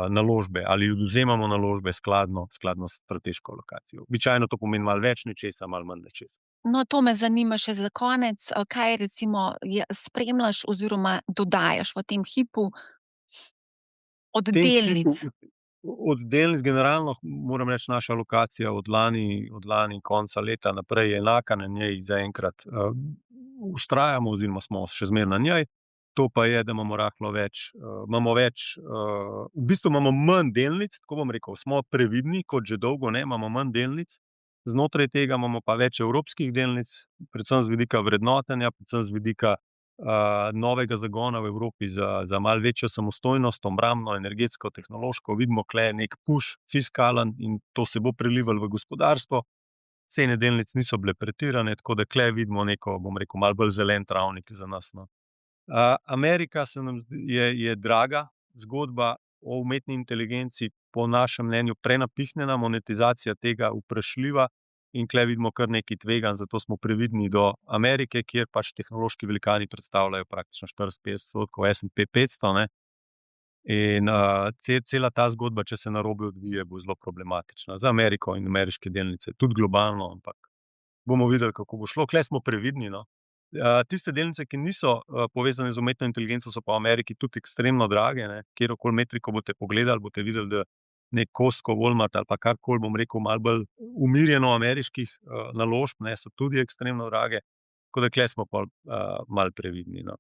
naložbe ali odvzemamo naložbe skladno s strateško lokacijo. Običajno to pomeni malo več nečesa, malo manj nečesa. No, to me zanima še za konec. Kaj recimo spremljaš oziroma dodajaš v tem hipu od V tem delnic? hipu od delnic generalno moram reči, naša lokacija od lani konca leta naprej je enaka, na njej zaenkrat vztrajamo oziroma smo še zmeraj na njej. To pa je, da imamo rahlo več, v bistvu imamo manj delnic, tako bom rekel, smo previdni, kot že dolgo ne, imamo manj delnic. Znotraj tega imamo pa več evropskih delnic, predvsem z vidika vrednotenja, predvsem z vidika novega zagona v Evropi za malo večjo samostojnost, obrambno, energetsko, tehnološko. Vidimo tukaj nek push fiskalen in to se bo prelivalo v gospodarstvo. Cene delnic niso bile pretirane, tako da tukaj vidimo neko, bom rekel, malo bolj zelen travnik za nas. No. Amerika se nam zdi, je draga zgodba o umetni inteligenci, po našem mnenju prenapihnjena, monetizacija tega vprašljiva. In tukaj vidimo kar nekaj tveganj, zato smo previdni do Amerike, kjer pač tehnološki velikani predstavljajo praktično 40-50% S&P 500. Ne? In cela ta zgodba, če se narobe odvije, bo zelo problematična za Ameriko in ameriške delnice, tudi globalno, ampak bomo videli, kako bo šlo. Tukaj smo previdni. No? Tiste delnice, ki niso povezane z umetno inteligenco, so pa v Ameriki tudi ekstremno drage. Kjerokoli metriko boste pogledali, boste videli, da nek Costco, Walmart ali pa karkoli, bom rekel, malo bolj umirjeno ameriških naložb, so tudi ekstremno drage, tako da tukaj smo pa malo previdni. No.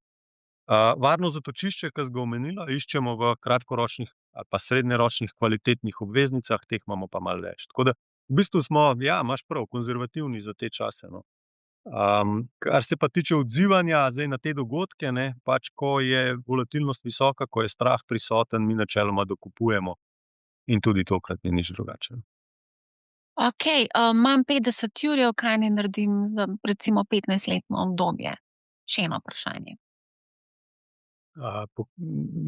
Varno zatočišče, ki ga omenila, iščemo v kratkoročnih ali pa srednjeročnih kvalitetnih obveznicah, teh imamo pa malo več. Tako da v bistvu smo, ja, imaš prav, konzervativni za te čase. No. Kar se pa tiče odzivanja zdaj na te dogodke, pač ko je volatilnost visoka, ko je strah prisoten, mi načeloma dokupujemo. In tudi tokrat ni nič drugače. Ok, imam 50 jurjev, kaj naj naredim za recimo 15-letno obdobje? Še eno vprašanje.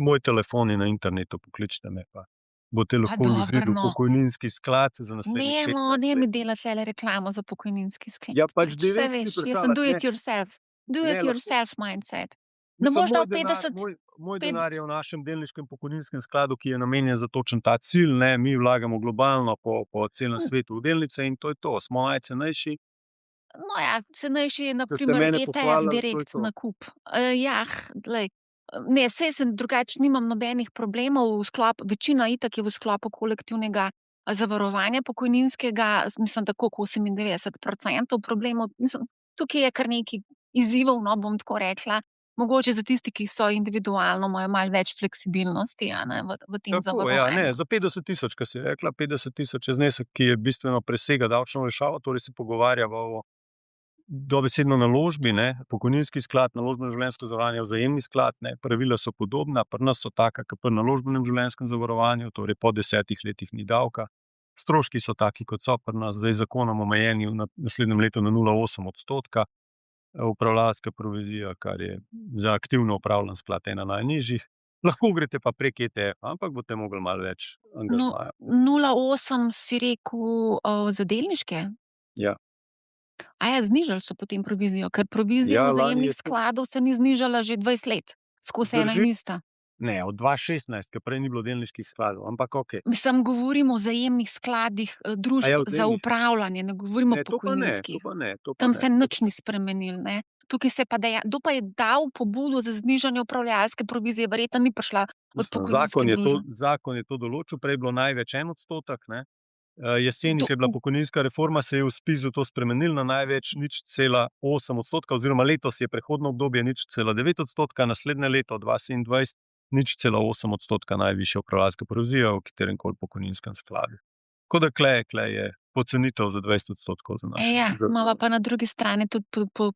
Moj telefon je na internetu, pokličite me pa. Boste lahko vložili v pokojninski sklad za naslednjih 15 let. Ne mi delati tole reklamo za pokojninski sklad. Ja, pač Vse direkt veš, si jaz sem do it vprašala, yourself. Do it yourself mindset. Ne Mislim, boš dal 50. Moj denar je v našem delniškem pokojninskem skladu, ki je namenjen za točen ta cilj. Mi vlagamo globalno po celem svetu v delnice in to je to. Smo najcenejši. No ja, cenejši je na Če ste primer mene ETF pohvalili, to je direkt to. nakup. Glej, ne, saj sem drugače nimam nobenih problemov, večina itak je v sklopu kolektivnega zavarovanja pokojninskega, mislim, da koliko 98% problemov. Mislim, tukaj je kar nekaj izzivov, no, bom tako rekla. Mogoče za tisti, ki so individualno, imajo malo več fleksibilnosti v tem zavarovanju. Za 50 tisoč, ki si rekla, 50 tisoč je znesek, ki je bistveno presega davčno olajšavo, torej se pogovarjava o dobesedno naložbi, pokojninski sklad, naložbeno življenjsko zavarovanje, vzajemni sklad, pravila so podobna, pri nas so taka, kot pri naložbenem življenjskem zavarovanju, torej po 10 letih ni davka. Stroški so taki, kot so pri nas, zdaj zakonom omejeni v naslednjem letu na 0,8%. upravljalska provizija, kar je za aktivno upravljan sklad ena najnižjih. Lahko greste pa prek ETF, ampak boste mogli malo več No, angažmaja. 0,8 si rekel za delniške? Ja. Znižali so potem provizijo, ker provizija Ja, lani vzajemnih je to- skladov se ni znižala že 20 let. Skozi ena Drži. in ista. Ne, od 2016, ker prej ni bilo delniških skladov, ampak ok. Mislim, govorimo o vzajemnih skladih družb za vzajemnih? upravljanje, ne govorimo o Ne, to pa ne, to pokojninskih. pa ne. To pa Tam ne. se nič ni spremenilo. Ne? Tukaj se pa kdo pa je dal pobudo za znižanje upravljalske provizije, verjetno ni prišla od Mislim, pokojninske družbe. zakon je to določil, prej je bilo največ 1 %, ne. Jeseni, ko je bila Do- pokojninska reforma, se je v ZPIZ-u to spremenilo na največ 0,8 %, oziroma letos je prehodno obdobje 0,9 %, naslednje leto 2027 0,8 % najvišja upravljalska provizija v kateremkoli pokojninskem skladu. Tako da klej je pocenitev za 20 % za naš. Imamo pa na drugi strani tudi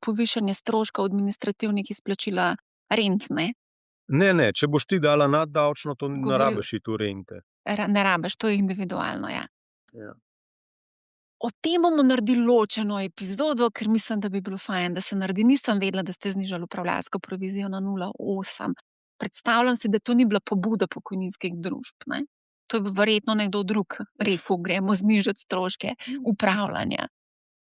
povišanje stroškov administrativnih izplačila rent. Ne? Ne, če boš ti dala naddavčno, to ne Govori- rabiš iti v rente. Ne rabiš, to je individualno. Ja. Ja. O tem bomo naredili ločeno epizodo, ker mislim, da bi bilo fajn, da se naredi. Nisem vedela, da ste znižali upravljalsko provizijo na 0,8. Predstavljam si, da to ni bila pobuda pokojninskih družb. Ne? To je verjetno nekdo drug rekel, gremo znižati stroške upravljanja.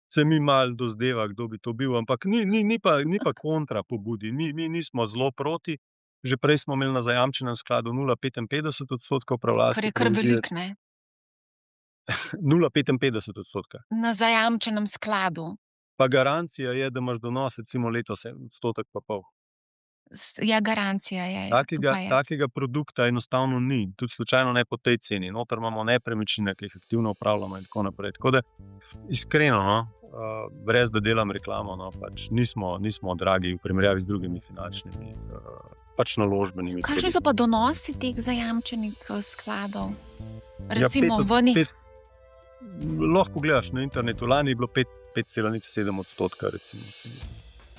Se mi malo dozdeva, kdo bi to bil, ampak ni pa kontra pobudi. Mi nismo zelo proti. Že prej smo imeli na zajamčenem skladu 0,55 % Kar upravljalske je kar provizije. veliko, ne? 0,55 %. Na zajamčenem skladu. Pa garancija je, da imaš donos recimo letos 1,5 %. Garancija je. Takega produkta enostavno ni. Tudi slučajno ne po tej ceni. Noter imamo nepremičnine, ki jih aktivno upravljamo in tako naprej. Tako da iskreno, brez da delam reklamo, pač nismo dragi v primerjavi z drugimi finančnimi naložbenimi. Kakšni so pa donosi teh zajamčenih skladov? Ja, Recimo v njih. Lahko pogledaš na internetu, lani je bilo 5,7 %, recimo.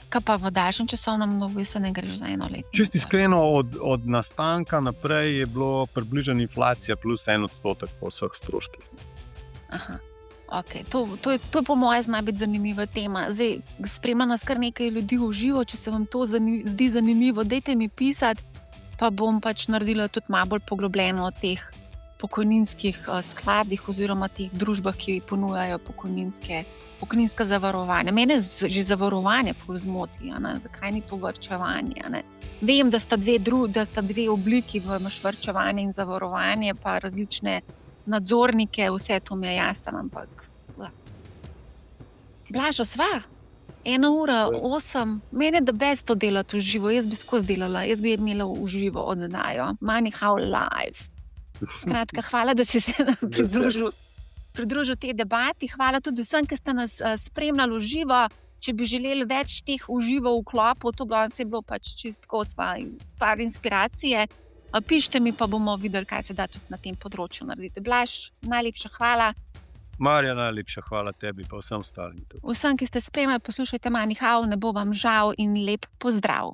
Kaj pa v daljšem časovnem obdobju se ne greš za eno leto? Čisto iskreno, od nastanka naprej je bilo približno inflacija plus 1 % po vseh stroških. Aha. Okay. To je po mojem zna biti zanimiva tema. Zdaj, spremlja nas kar nekaj ljudi v živo, če se vam to zdi zanimivo, dajte mi pisati, pa bom pač naredila tudi malo bolj poglobljeno o teh pokojninskih skladih oziroma teh družbah, ki ponujajo pokojninska zavarovanja. Mene že zavarovanje ful zmoti, zakaj ni to varčevanje. Ne? Vem, da sta dve obliki, imaš varčevanje in zavarovanje, pa različne nadzornike, vse to mi je jasno, ampak Blaža, sva 1,08 ura, meni je da brez to delati v živo, jaz bi skozi delala, jaz bi imela v živo oddajo, Moneyhow Live. Skratka, hvala, da si se nam pridružil tej debati, hvala tudi vsem, ki ste nas spremljali v živo. Če bi želeli več teh v živo vklopov, to danes je bilo pač čistko stvar inspiracije. Pišite mi, pa bomo videli, kaj se da tudi na tem področju narediti. Blaž, najlepša hvala. Marja, najlepša hvala tebi, pa vsem ostalim. Vsem, ki ste spremljali, poslušajte Moneyhow, ne bo vam žal in lep pozdrav.